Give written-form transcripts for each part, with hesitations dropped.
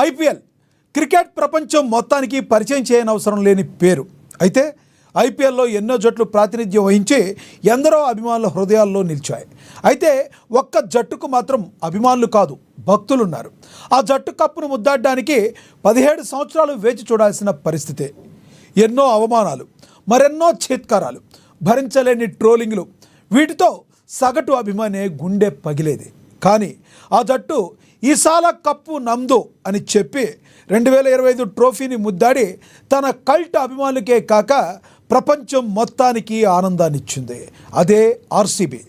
IPL cricket ప్రపంచం మొత్తానికి పరిచయం చేయనవసరం లేని పేరు. అయితే ఐపీఎల్లో ఎన్నో జట్లు ప్రాతినిధ్యం వహించి ఎందరో అభిమానుల హృదయాల్లో నిలిచాయి. అయితే ఒక్క జట్టుకు మాత్రం అభిమానులు కాదు, భక్తులు ఉన్నారు. ఆ జట్టు కప్పును ముద్దాడడానికి 17 సంవత్సరాలు వేచి చూడాల్సిన పరిస్థితే. ఎన్నో అవమానాలు, మరెన్నో చేత్కారాలు, భరించలేని ట్రోలింగ్లు, వీటితో సగటు అభిమానే గుండె పగిలేది. కానీ ఆ జట్టు ఈసాల కప్పు నమ్దో అని చెప్పి 2025 ట్రోఫీని ముద్దాడి తన కల్ట్ అభిమానులకే కాక ప్రపంచం మొత్తానికి ఆనందాన్నిచ్చింది. అదే ఆర్సీబీ,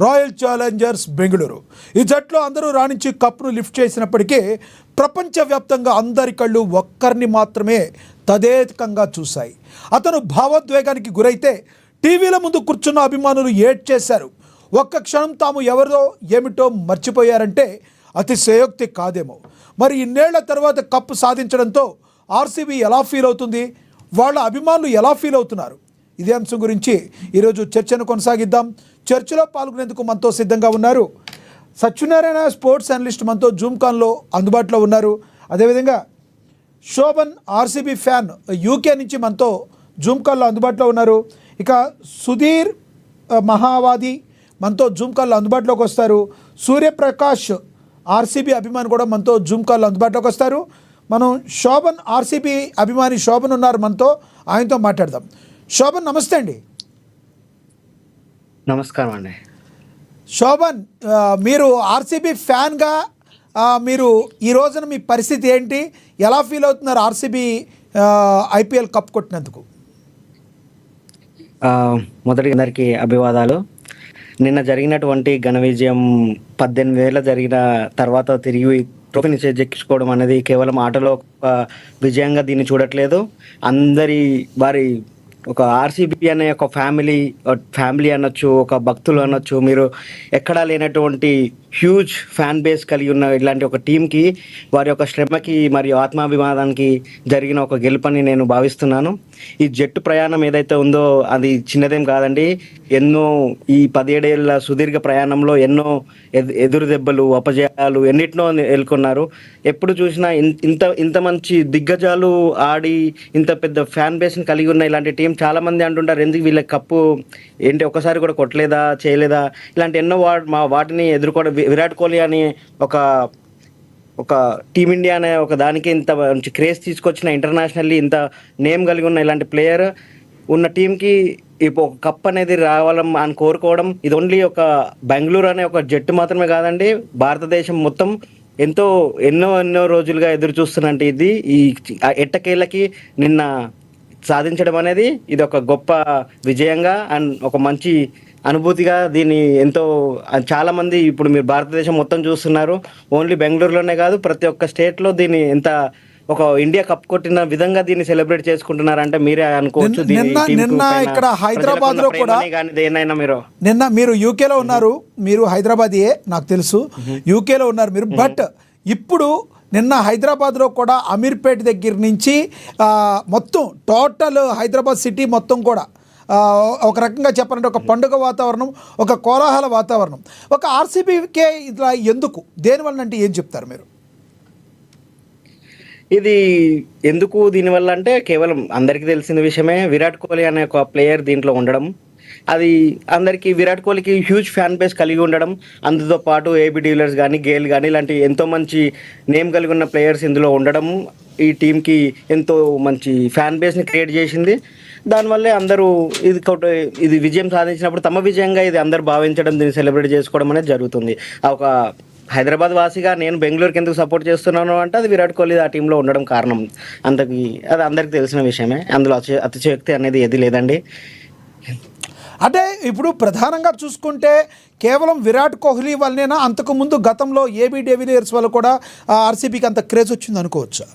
రాయల్ ఛాలెంజర్స్ బెంగళూరు. ఈ జట్లో అందరూ రాణించి కప్ను లిఫ్ట్ చేసినప్పటికీ ప్రపంచవ్యాప్తంగా అందరి కళ్ళు ఒక్కరిని మాత్రమే తదేకంగా చూశాయి. అతను భావోద్వేగానికి గురైతే టీవీల ముందు కూర్చున్న అభిమానులు ఏడ్చేశారు. ఒక్క క్షణం తాము ఎవరో ఏమిటో మర్చిపోయారంటే అతిశయోక్తి కాదేమో. మరి ఇన్నేళ్ల తర్వాత కప్పు సాధించడంతో ఆర్సీబీ ఎలా ఫీల్ అవుతుంది, వాళ్ళ అభిమానులు ఎలా ఫీల్ అవుతున్నారు? ఇదే అంశం గురించి ఈరోజు చర్చను కొనసాగిద్దాం. చర్చలో పాల్గొనేందుకు మనతో సిద్ధంగా ఉన్నారు సత్యనారాయణ, స్పోర్ట్స్ అనలిస్ట్, మనతో జూమ్ కాల్లో అందుబాటులో ఉన్నారు. అదేవిధంగా శోభన్, ఆర్సీబీ ఫ్యాన్, యూకే నుంచి మనతో జూమ్ కాల్లో అందుబాటులో ఉన్నారు. ఇక సుధీర్ మహావాది మనతో జూమ్ కాల్లో అందుబాటులోకి వస్తారు. సూర్యప్రకాష్, ఆర్సీబీ అభిమాని కూడా మనతో జూమ్ కాల్లో అందుబాటులోకి వస్తారు. మనం శోభన్, ఆర్సీబీ అభిమాని శోభన్ ఉన్నారు మనతో, ఆయనతో మాట్లాడదాం. శోభన్, నమస్తే అండి. నమస్కారం అండి. శోభన్, మీరు ఆర్సీబీ ఫ్యాన్గా మీరు ఈ రోజున మీ పరిస్థితి ఏంటి, ఎలా ఫీల్ అవుతున్నారు ఆర్సీబీ ఐపీఎల్ కప్ కొట్టినందుకు? మొదటి అందరికీ అభివాదాలు. నిన్న జరిగినటువంటి ఘన విజయం 18 ఏళ్ళ జరిగిన తర్వాత తిరిగి ట్రోఫీని చేజెక్కించుకోవడం అనేది కేవలం ఆటలో ఒక విజయంగా దీన్ని చూడట్లేదు. అందరి వారి ఒక ఆర్సీబీ అనే ఒక ఫ్యామిలీ అనొచ్చు, ఒక భక్తులు అనొచ్చు, మీరు ఎక్కడా లేనటువంటి హ్యూజ్ ఫ్యాన్ బేస్ కలిగి ఉన్న ఇలాంటి ఒక టీంకి వారి యొక్క శ్రమకి మరియు ఆత్మాభిమానానికి జరిగిన ఒక గెలుపని నేను భావిస్తున్నాను. ఈ జట్టు ప్రయాణం ఏదైతే ఉందో అది చిన్నదేం కాదండి. ఎన్నో ఈ 17 ఏళ్ళ సుదీర్ఘ ప్రయాణంలో ఎన్నో ఎదురు దెబ్బలు, అపజయాలు ఎన్నిటినో ఎదుర్కొన్నారు. ఎప్పుడు చూసినా ఇంత మంచి దిగ్గజాలు ఆడి ఇంత పెద్ద ఫ్యాన్ బేస్ని కలిగి ఉన్న ఇలాంటి టీం చాలా మంది అంటుంటారు, ఎందుకు వీళ్ళ కప్పు ఏంటి ఒకసారి కూడా కొట్టలేదా, చేయలేదా, ఇలాంటి ఎన్నో వాటిని ఎదుర్కోవడం. విరాట్ కోహ్లీ అని ఒక టీమిండియా అనే ఒక దానికి ఇంత మంచి క్రేజ్ తీసుకొచ్చిన, ఇంటర్నేషనల్లీ ఇంత నేమ్ కలిగి ఉన్న ఇలాంటి ప్లేయర్ ఉన్న టీంకి ఇప్పుడు ఒక కప్ అనేది రావాలని అని కోరుకోవడం, ఇది ఓన్లీ ఒక బెంగళూరు అనే ఒక జట్టు మాత్రమే కాదండి, భారతదేశం మొత్తం ఎన్నో రోజులుగా ఎదురు చూస్తున్నట్టు ఇది ఈ ఎట్టకేళ్ళకి నిన్న సాధించడం అనేది ఇది ఒక గొప్ప విజయంగా అండ్ ఒక మంచి అనుభూతిగా దీన్ని చాలా మంది ఇప్పుడు మీరు భారతదేశం మొత్తం చూస్తున్నారు. ఓన్లీ బెంగళూరులోనే కాదు, ప్రతి ఒక్క స్టేట్లో దీన్ని ఒక ఇండియా కప్ కొట్టిన విధంగా దీన్ని సెలబ్రేట్ చేసుకుంటున్నారంటే మీరే అనుకోవచ్చు. నిన్న ఇక్కడ హైదరాబాద్ లో కూడా నిన్న మీరు యూకేలో ఉన్నారు, మీరు హైదరాబాదీ నాకు తెలుసు, యూకేలో ఉన్నారు మీరు. బట్ ఇప్పుడు నిన్న హైదరాబాద్లో కూడా అమీర్పేట దగ్గర నుంచి మొత్తం టోటల్ హైదరాబాద్ సిటీ మొత్తం కూడా ఒక రకంగా చెప్పాలంటే ఒక పండుగ వాతావరణం, ఒక కోలాహల వాతావరణం. ఒక ఆర్సీబీకే ఇట్లా ఎందుకు, దేనివల్ల అంటే ఏం చెప్తారు మీరు? ఇది ఎందుకు దీనివల్ల అంటే కేవలం అందరికీ తెలిసిన విషయమే, విరాట్ కోహ్లీ అనే ఒక ప్లేయర్ దీంట్లో ఉండడం. అది అందరికీ విరాట్ కోహ్లీకి హ్యూజ్ ఫ్యాన్ బేస్ కలిగి ఉండడం, అందుతో పాటు ఏబీ డివిలియర్స్ కానీ, గేల్ కానీ ఇలాంటి ఎంతో మంచి నేమ్ కలిగి ఉన్న ప్లేయర్స్ ఇందులో ఉండడం ఈ టీంకి ఎంతో మంచి ఫ్యాన్ బేస్ని క్రియేట్ చేసింది. దానివల్లే అందరూ ఇది విజయం సాధించినప్పుడు తమ విజయంగా ఇది అందరూ భావించడం, దీన్ని సెలబ్రేట్ చేసుకోవడం అనేది జరుగుతుంది. ఒక హైదరాబాద్ వాసిగా నేను బెంగళూరుకి ఎందుకు సపోర్ట్ చేస్తున్నాను అంటే అది విరాట్ కోహ్లీ ఆ టీంలో ఉండడం కారణం. అది అందరికీ తెలిసిన విషయమే, అందులో అతిశయోక్తి అనేది ఏది లేదండి. అంటే ఇప్పుడు ప్రధానంగా చూసుకుంటే కేవలం విరాట్ కోహ్లీ వల్లనేనా, అంతకుముందు గతంలో ఏబీ డివిలియర్స్ వల్ల కూడా ఆర్సీబీకి అంత క్రేజ్ వచ్చింది అనుకోవచ్చా?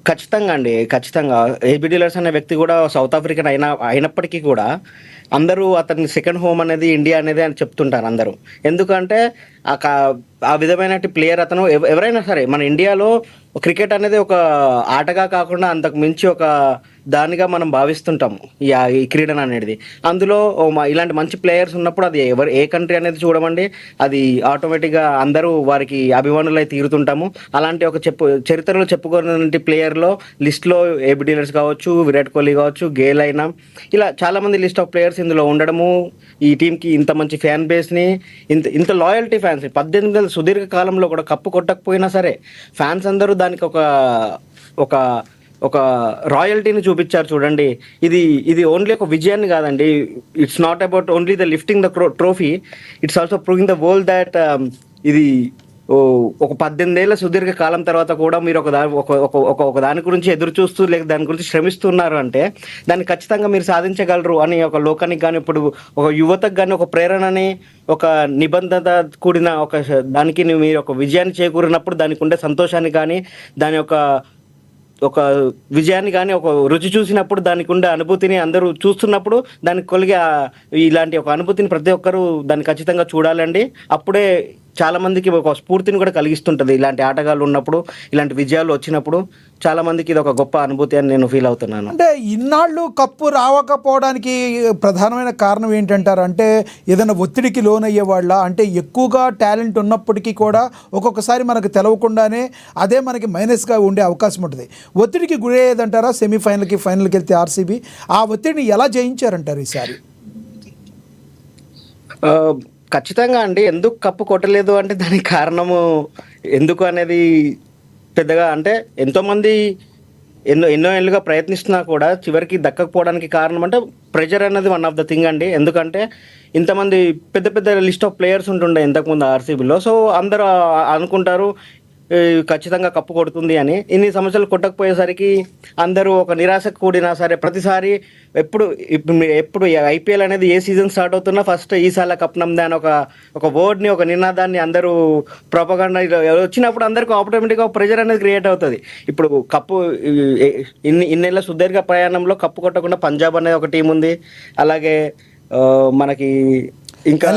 ఖచ్చితంగా అండి, ఖచ్చితంగా. ఏబీ డివిలియర్స్ అనే వ్యక్తి కూడా సౌత్ ఆఫ్రికన్ అయినప్పటికీ కూడా అందరూ అతని సెకండ్ హోమ్ అనేది ఇండియా అనేది అని చెప్తుంటారు అందరూ. ఎందుకంటే ఆ విధమైన ప్లేయర్ అతను. ఎవరైనా సరే మన ఇండియాలో క్రికెట్ అనేది ఒక ఆటగా కాకుండా అంతకు మించి ఒక దానిగా మనం భావిస్తుంటాము ఈ క్రీడను అనేది. అందులో ఇలాంటి మంచి ప్లేయర్స్ ఉన్నప్పుడు అది ఏ కంట్రీ అనేది చూడమండి, అది ఆటోమేటిక్గా అందరూ వారికి అభిమానులై తీరుతుంటాము. అలాంటి ఒక చరిత్రలో చెప్పుకున్న ప్లేయర్లో లిస్ట్లో ఏబి డివిలియర్స్ కావచ్చు, విరాట్ కోహ్లీ కావచ్చు, గేల్ అయినా ఇలా చాలామంది లిస్ట్ ఆఫ్ ప్లేయర్స్ ఇందులో ఉండడము, ఈ టీంకి ఇంత మంచి ఫ్యాన్ బేస్ని, ఇంత లాయల్టీ ఫ్యాన్స్ 18 సుదీర్ఘ కాలంలో కూడా కప్పు కొట్టకపోయినా సరే ఫ్యాన్స్ అందరూ దానికి ఒక ఒక రాయల్టీని చూపించారు చూడండి. ఇది ఓన్లీ ఒక విజయాన్ని కాదండి. It's not about only the lifting the trophy, it's also proving the world that ఇది ఒక 18 ఏళ్ల సుదీర్ఘ కాలం తర్వాత కూడా మీరు ఒక దాని గురించి ఎదురు చూస్తూ లేక దాని గురించి శ్రమిస్తున్నారు అంటే దాన్ని ఖచ్చితంగా మీరు సాధించగలరు అని ఒక లోకానికి కానీ, ఇప్పుడు ఒక యువతకు కానీ ఒక ప్రేరణని, ఒక నిబంధన కూడిన ఒక దానికి మీరు ఒక విజయాన్ని చేకూరినప్పుడు దానికి ఉండే సంతోషాన్ని కానీ, దాని ఒక విజయాన్ని కానీ, ఒక రుచి చూసినప్పుడు దానికి ఉండే అనుభూతిని అందరూ చూస్తున్నప్పుడు దానికి కలిగే ఇలాంటి ఒక అనుభూతిని ప్రతి ఒక్కరూ దాన్ని ఖచ్చితంగా చూడాలండి. అప్పుడే చాలా మందికి ఒక స్ఫూర్తిని కూడా కలిగిస్తుంటుంది. ఇలాంటి ఆటగాళ్ళు ఉన్నప్పుడు, ఇలాంటి విజయాలు వచ్చినప్పుడు చాలా మందికి ఇది ఒక గొప్ప అనుభూతి అని నేను ఫీల్ అవుతున్నాను. అంటే ఇన్నాళ్ళు కప్పు రావకపోవడానికి ప్రధానమైన కారణం ఏంటంటారు? అంటే ఏదైనా ఒత్తిడికి లోనయ్యే వాళ్ళ, అంటే ఎక్కువగా టాలెంట్ ఉన్నప్పటికీ కూడా ఒక్కొక్కసారి మనకు తెలవకుండానే అదే మనకి మైనస్గా ఉండే అవకాశం ఉంటుంది. ఒత్తిడికి గురయ్యేదంటారా? సెమీఫైనల్కి, ఫైనల్కి వెళ్తే ఆర్సీబీ ఆ ఒత్తిడిని ఎలా జయించారంటారు ఈసారి? ఖచ్చితంగా అండి. ఎందుకు కప్పు కొట్టలేదు అంటే దానికి కారణము ఎందుకు అనేది పెద్దగా, అంటే ఎంతోమంది ఎన్నో ఏళ్ళుగా ప్రయత్నిస్తున్నా కూడా చివరికి దక్కకపోవడానికి కారణం అంటే ప్రెజర్ అనేది వన్ ఆఫ్ ద థింగ్ అండి. ఎందుకంటే ఇంతమంది పెద్ద లిస్ట్ ఆఫ్ ప్లేయర్స్ ఉంటుండే ఇంతకుముందు ఆర్సీబీలో. సో అందరూ అనుకుంటారు ఖచ్చితంగా కప్పు కొడుతుంది అని. ఇన్ని సంవత్సరాలు కొట్టకపోయేసరికి అందరూ ఒక నిరాశకు కూడినా సరే ప్రతిసారి ఎప్పుడు ఐపీఎల్ అనేది ఏ సీజన్ స్టార్ట్ అవుతున్నా ఫస్ట్ ఈసారి కప్ నమ్మదే అని ఒక వర్డ్ని, ఒక నినాదాన్ని అందరూ ప్రొపగండా వచ్చినప్పుడు అందరికీ ఆటోమేటిక్గా ప్రెజర్ అనేది క్రియేట్ అవుతుంది. ఇప్పుడు కప్పు ఇన్నేళ్ల సుదీర్ఘ ప్రయాణంలో కప్పు కొట్టకుండా పంజాబ్ అనేది ఒక టీం ఉంది. అలాగే మనకి ఇంకా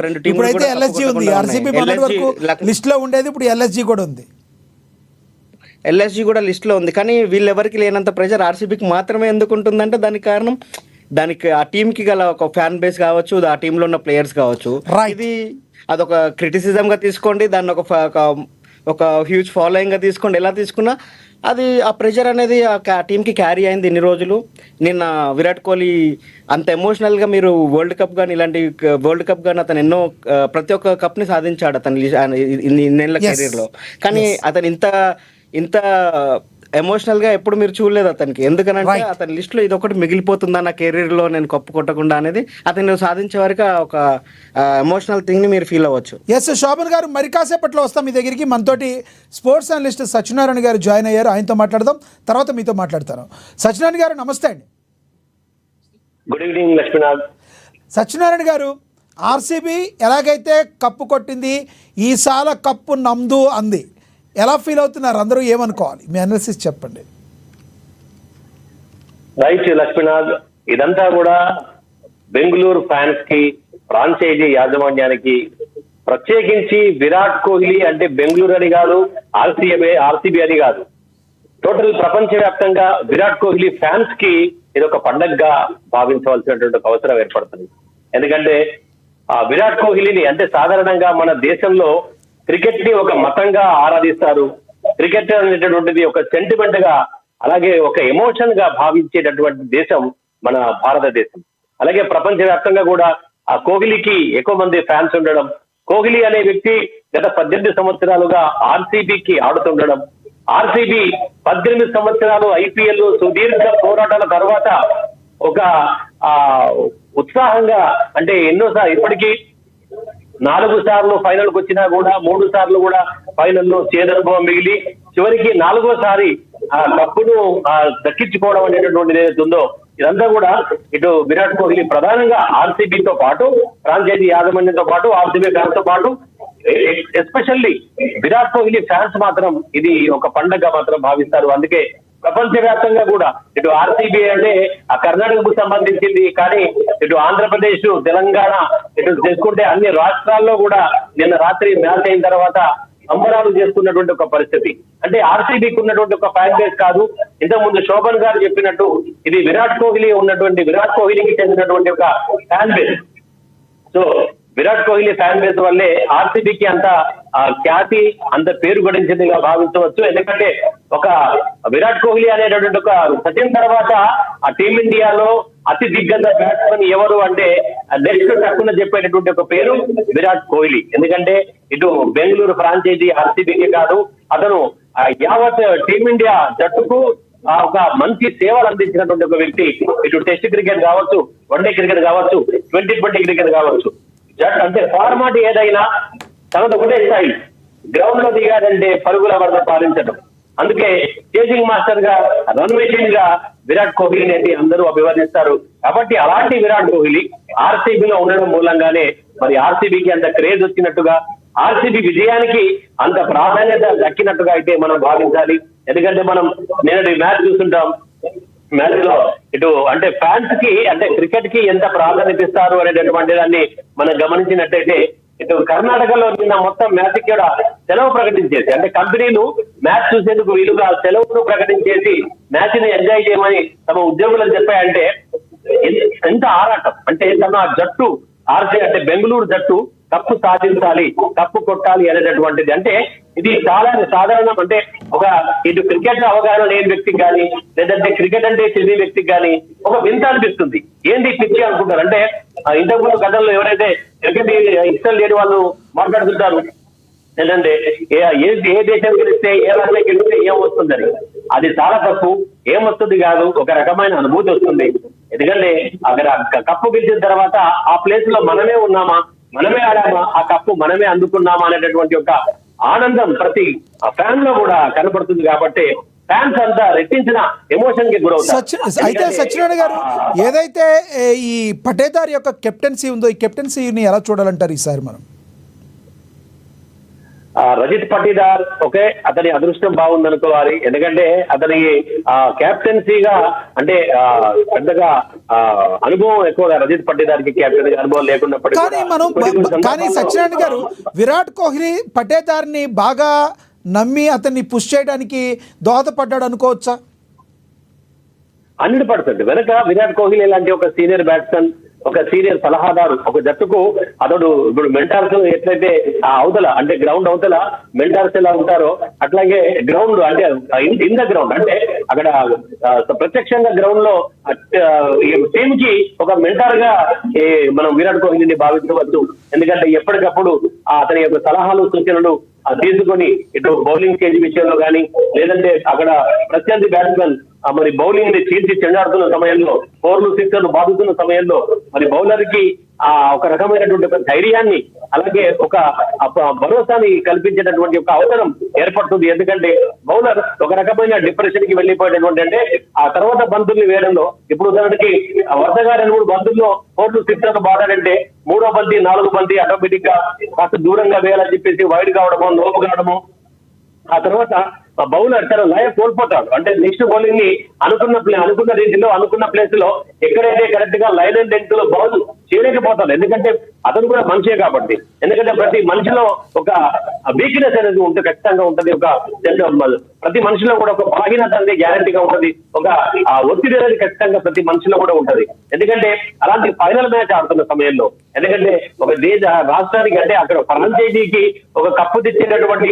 రెండు టీంలు కూడా ఎల్ఎస్జీ ఉంది. ఆర్సీబీ మొన్నటి వరకు లిస్ట్ లో ఉండేది, ఇప్పుడు ఎల్ఎస్జీ కూడా ఉంది. ఎల్ఎస్జీ కూడా లిస్ట్ లో ఉంది. కానీ వీళ్ళెవరికి లేనంత ప్రెషర్ ఆర్సీబీకి మాత్రమే ఎందుకు ఉంటుందంటే దానికి కారణం దానికి ఆ టీంకి గల ఒక ఫ్యాన్ బేస్ కావచ్చు, ఆ టీంలో ఉన్న ప్లేయర్స్ కావచ్చు. ఇది అదొక క్రిటిసిజం గా తీసుకోండి, దాన్ని ఒక హ్యూజ్ ఫాలోయింగ్ గా తీసుకోండి, ఎలా తీసుకున్నా అది ఆ ప్రెషర్ అనేది ఆ టీంకి క్యారీ అయింది ఇన్ని రోజులు. నిన్న విరాట్ కోహ్లీ అంత ఎమోషనల్గా మీరు వరల్డ్ కప్ కానీ ఇలాంటి వరల్డ్ కప్ కానీ అతను ఎన్నో ప్రతి ఒక్క కప్ని సాధించాడు అతని ఇన్నేళ్ల కెరీర్లో. కానీ అతను ఇంత ఎమోషనల్గా ఎప్పుడు మీరు చూడలేదు అతనికి. ఎందుకనంటే అతని లిస్టులో ఇది ఒకటి మిగిలిపోతుందా నా కెరీర్లో నేను కప్పు కొట్టకుండా అనేది అతను సాధించే వరకు ఒక ఎమోషనల్ థింగ్ని మీరు ఫీల్ అవ్వచ్చు. ఎస్ శోభన్ గారు, మరి కాసేపట్లో వస్తాం మీ దగ్గరికి. మనతోటి స్పోర్ట్స్ అనలిస్ట్ సత్యనారాయణ గారు జాయిన్ అయ్యారు. ఆయనతో మాట్లాడదాం, తర్వాత మీతో మాట్లాడతాను. సత్యనారాయణ గారు నమస్తే అండి. Good evening Lakshminath. సత్యనారాయణ గారు, ఆర్సీబీ ఎలాగైతే కప్పు కొట్టింది, ఈసాల కప్పు నమ్దు అంది, ఎలా ఫీల్ అవుతున్నారు? అందరూ ఏమనుకోవాలి? మీ అనాలిసిస్ చెప్పండి. రైట్ లక్ష్మీనాథ్, ఇదంతా కూడా బెంగళూరు ఫ్యాన్స్ కి, ఫ్రాంచైజీ యాజమాన్యానికి, ప్రత్యేకించి విరాట్ కోహ్లీ అంటే బెంగళూరు అని కాదు, ఆర్సీబీ అని కాదు, టోటల్ ప్రపంచవ్యాప్తంగా విరాట్ కోహ్లీ ఫ్యాన్స్ కి ఇది ఒక పండగగా భావించవలసినటువంటి ఒక అవసరం ఏర్పడుతుంది. ఎందుకంటే ఆ విరాట్ కోహ్లీని అంటే సాధారణంగా మన దేశంలో క్రికెట్ ని ఒక మతంగా ఆరాధిస్తారు. క్రికెట్ అనేటటువంటిది ఒక సెంటిమెంట్ గా, అలాగే ఒక ఎమోషన్ గా భావించేటటువంటి దేశం మన భారతదేశం. అలాగే ప్రపంచవ్యాప్తంగా కూడా ఆ కోహ్లీకి ఎక్కువ మంది ఫ్యాన్స్ ఉండడం, కోహ్లీ అనే వ్యక్తి గత 18 సంవత్సరాలుగా ఆర్సీబీకి ఆడుతుండడం, ఆర్సీబీ 18 సంవత్సరాలు ఐపీఎల్ సుదీర్ఘ పోరాటాల తర్వాత ఒక ఉత్సాహంగా, అంటే ఎన్నోసార్లు ఇప్పటికీ 4 సార్లు ఫైనల్ కు వచ్చినా కూడా 3 సార్లు కూడా ఫైనల్లో చేదనుభవం మిగిలి చివరికి 4వసారి ఆ కప్పును దక్కించుకోవడం అనేటటువంటిది ఏదైతే ఉందో, ఇదంతా కూడా ఇటు విరాట్ కోహ్లీ ప్రధానంగా ఆర్సీబీతో పాటు, ఫ్రాంచైజీ యాజమాన్యంతో పాటు, ఆర్సీబీ ఫ్యాన్స్ తో పాటు, ఎస్పెషల్లీ విరాట్ కోహ్లీ ఫ్యాన్స్ మాత్రం ఇది ఒక పండగగా మాత్రం భావిస్తారు. అందుకే ప్రపంచవ్యాప్తంగా కూడా ఇటు ఆర్సీబీ అంటే ఆ కర్ణాటకకు సంబంధించింది, కానీ ఇటు ఆంధ్రప్రదేశ్, తెలంగాణ ఇటు చేసుకుంటే అన్ని రాష్ట్రాల్లో కూడా నిన్న రాత్రి మ్యాచ్ అయిన తర్వాత సంబరాలు చేసుకున్నటువంటి ఒక పరిస్థితి. అంటే ఆర్సీబీకి ఉన్నటువంటి ఒక ఫ్యాన్ బేస్ కాదు, ఇంతకు ముందు శోభన్ గారు చెప్పినట్టు ఇది విరాట్ కోహ్లీకి చెందినటువంటి ఒక fan base. So Virat Kohli fan base వల్లే ఆర్సీబీకి అంత ఖ్యాతి, అంత పేరు గడించిందిగా భావించవచ్చు. ఎందుకంటే ఒక విరాట్ కోహ్లీ అనేటటువంటి ఒక సచిన్ తర్వాత ఆ టీమిండియాలో అతి దిగ్గజ బ్యాట్స్మెన్ ఎవరు అంటే నెక్స్ట్ తక్కువ చెప్పేటటువంటి ఒక పేరు విరాట్ కోహ్లీ. ఎందుకంటే ఇటు బెంగళూరు ఫ్రాంచైజీ ఆర్సీబీకి కాదు, అతను యావత్ టీమిండియా జట్టుకు ఒక మంచి సేవలు అందించినటువంటి ఒక వ్యక్తి. ఇటు టెస్ట్ క్రికెట్ కావచ్చు, వన్డే క్రికెట్ కావచ్చు, 2020 క్రికెట్ కావచ్చు, జట్ అంటే ఫార్మాట్ ఏదైనా తనది ఒకటే స్థాయి. గ్రౌండ్ లో దిగాడంటే పరుగుల వద్ద పాలించడం. అందుకే చేసింగ్ మాస్టర్ గా, రన్ మెషిన్ గా విరాట్ కోహ్లీని అయితే అందరూ అభివర్ణిస్తారు. కాబట్టి అలాంటి విరాట్ కోహ్లీ ఆర్సీబీలో ఉండడం మూలంగానే మరి ఆర్సీబీకి అంత క్రేజ్ వచ్చినట్టుగా, ఆర్సీబీ విజయానికి అంత ప్రాధాన్యత దక్కినట్టుగా అయితే మనం భావించాలి. ఎందుకంటే మనం నేటి మ్యాచ్ చూస్తుంటాం, మ్యాచ్ లో ఇటు అంటే ఫ్యాన్స్ కి అంటే క్రికెట్ కి ఎంత ప్రాధాన్యత ఇస్తారు అనేటటువంటి దాన్ని మనం గమనించినట్టయితే ఇటు కర్ణాటకలో నిన్న మొత్తం మ్యాచ్ కూడా సెలవు ప్రకటించేసి, అంటే కంపెనీలు మ్యాచ్ చూసేందుకు వీలుగా సెలవును ప్రకటించేసి మ్యాచ్ ని ఎంజాయ్ చేయమని తమ ఉద్యోగులను చెప్పాయంటే ఎంత ఆరాటం. అంటే తమ జట్టు అంటే బెంగళూరు జట్టు కప్పు సాధించాలి, కప్పు కొట్టాలి అనేటటువంటిది. అంటే ఇది చాలా సాధారణం. అంటే ఒక ఇటు క్రికెట్ అవగాహన లేని వ్యక్తికి కానీ, లేదంటే క్రికెట్ అంటే తెలియని వ్యక్తికి కానీ ఒక వింత అనిపిస్తుంది. ఏంటి పిచ్చి అనుకుంటారు. అంటే ఇంతకుముందు గతంలో ఎవరైతే క్రికెట్ ఇష్టం లేని వాళ్ళు మాట్లాడుతుంటారు, లేదంటే ఏ దేశం గెలిస్తే, ఏ రాష్ట్రం గెలిస్తే ఏమొస్తుందని. అది చాలా తప్పు. ఏమొస్తుంది కాదు, ఒక రకమైన అనుభూతి వస్తుంది. ఎందుకంటే అక్కడ కప్పు గెలిచిన తర్వాత ఆ ప్లేస్ లో మనమే ఉన్నామా, మనమే ఆడామా, ఆ కప్పు మనమే అందుకున్నామా అనేటటువంటి ఒక ఆనందం ప్రతి ఫ్యాన్ లో కూడా కనపడుతుంది. కాబట్టి ఫ్యాన్స్ అంతా రెట్టించిన ఎమోషన్ కి గురవుతారు. అయితే సత్యనారాయణ గారు, ఏదైతే ఈ పటేదార్ యొక్క కెప్టెన్సీ ఉందో, ఈ కెప్టెన్సీని ఎలా చూడాలంటారు ఈసారి మనం? రజిత్ పటీదార్ ఓకే, అతని అదృష్టం బాగుందనుకోవాలి. ఎందుకంటే అతని కెప్టెన్సీగా అంటే పెద్దగా అనుభవం ఎక్కువగా రజిత్ పటీదార్ కి కెప్టెన్ అనుభవం లేకున్నప్పటికీ కానీ సత్యనారాయణ గారు, విరాట్ కోహ్లీ పటేదార్ ని బాగా నమ్మి అతన్ని పుష్ చేయడానికి దోహదపడ్డాడు అనుకోవచ్చా? 100% వెనక విరాట్ కోహ్లీ లాంటి ఒక సీనియర్ బ్యాట్స్మెన్, ఒక సీనియర్ సలహాదారు, ఒక జట్టుకు అతడు ఇప్పుడు మెంటార్స్ ఎట్లయితే ఆ అవతల అంటే గ్రౌండ్ అవతల మెంటార్స్ ఎలా ఉంటారో అట్లాగే గ్రౌండ్ అంటే ఇన్ ద గ్రౌండ్ అంటే అక్కడ ప్రత్యక్షంగా గ్రౌండ్ లో టీమ్ కి ఒక మెంటార్ గా మనం విరాట్ కోహ్లీని భావించవచ్చు. ఎందుకంటే ఎప్పటికప్పుడు అతని యొక్క సలహాలు, సూచనలు తీసుకొని ఇటు బౌలింగ్ స్టేజ్ విషయంలో కానీ, లేదంటే అక్కడ ప్రత్యర్థి బ్యాట్స్మెన్ మరి బౌలింగ్ ని చీల్చి చెండాడుతున్న సమయంలో, 4లు 6లు బాదుతున్న సమయంలో మరి బౌలర్ కి ఒక రకమైనటువంటి ఒక ధైర్యాన్ని, అలాగే ఒక భరోసాని కల్పించేటటువంటి ఒక అవసరం ఏర్పడుతుంది. ఎందుకంటే బౌలర్ ఒక రకమైన డిప్రెషన్ కి వెళ్ళిపోయేటటువంటి, అంటే ఆ తర్వాత బంతుల్ని వేయడంలో ఇప్పుడు ఉదాహరణకి వరుసగా 2-3 బంతుల్లో 4లు 6లు బాడాలంటే 3వ బంతి 4వ బంతి ఆటోమేటిక్ గా కాస్త దూరంగా వేయాలని చెప్పేసి వైడ్ కావడము, లోపు కావడము, ఆ తర్వాత బౌలర్ తన లయ కోల్పోతాడు. అంటే నెక్స్ట్ బౌలింగ్ ని అనుకున్న రీతిలో, అనుకున్న ప్లేస్ లో ఎక్కడైతే కరెక్ట్ గా లైన్ అండ్ లెంత్ లో బౌల్ చేయలేకపోతాడు. ఎందుకంటే అతను కూడా మనిషే కాబట్టి. ఎందుకంటే ప్రతి మనిషిలో ఒక వీక్నెస్ అనేది ఉంటే ఖచ్చితంగా ఉంటది. ఒక ప్రతి మనిషిలో కూడా ఒక బలహీనత అనేది గ్యారంటీగా ఉంటది. ఒక ఒత్తిడి అనేది ఖచ్చితంగా ప్రతి మనిషిలో కూడా ఉంటది. ఎందుకంటే అలాంటి ఫైనల్ మ్యాచ్ ఆడుతున్న సమయంలో, ఎందుకంటే ఒక రాష్ట్రానికి అంటే అక్కడ ఫ్రాంచైజీకి ఒక కప్పు తెచ్చేటటువంటి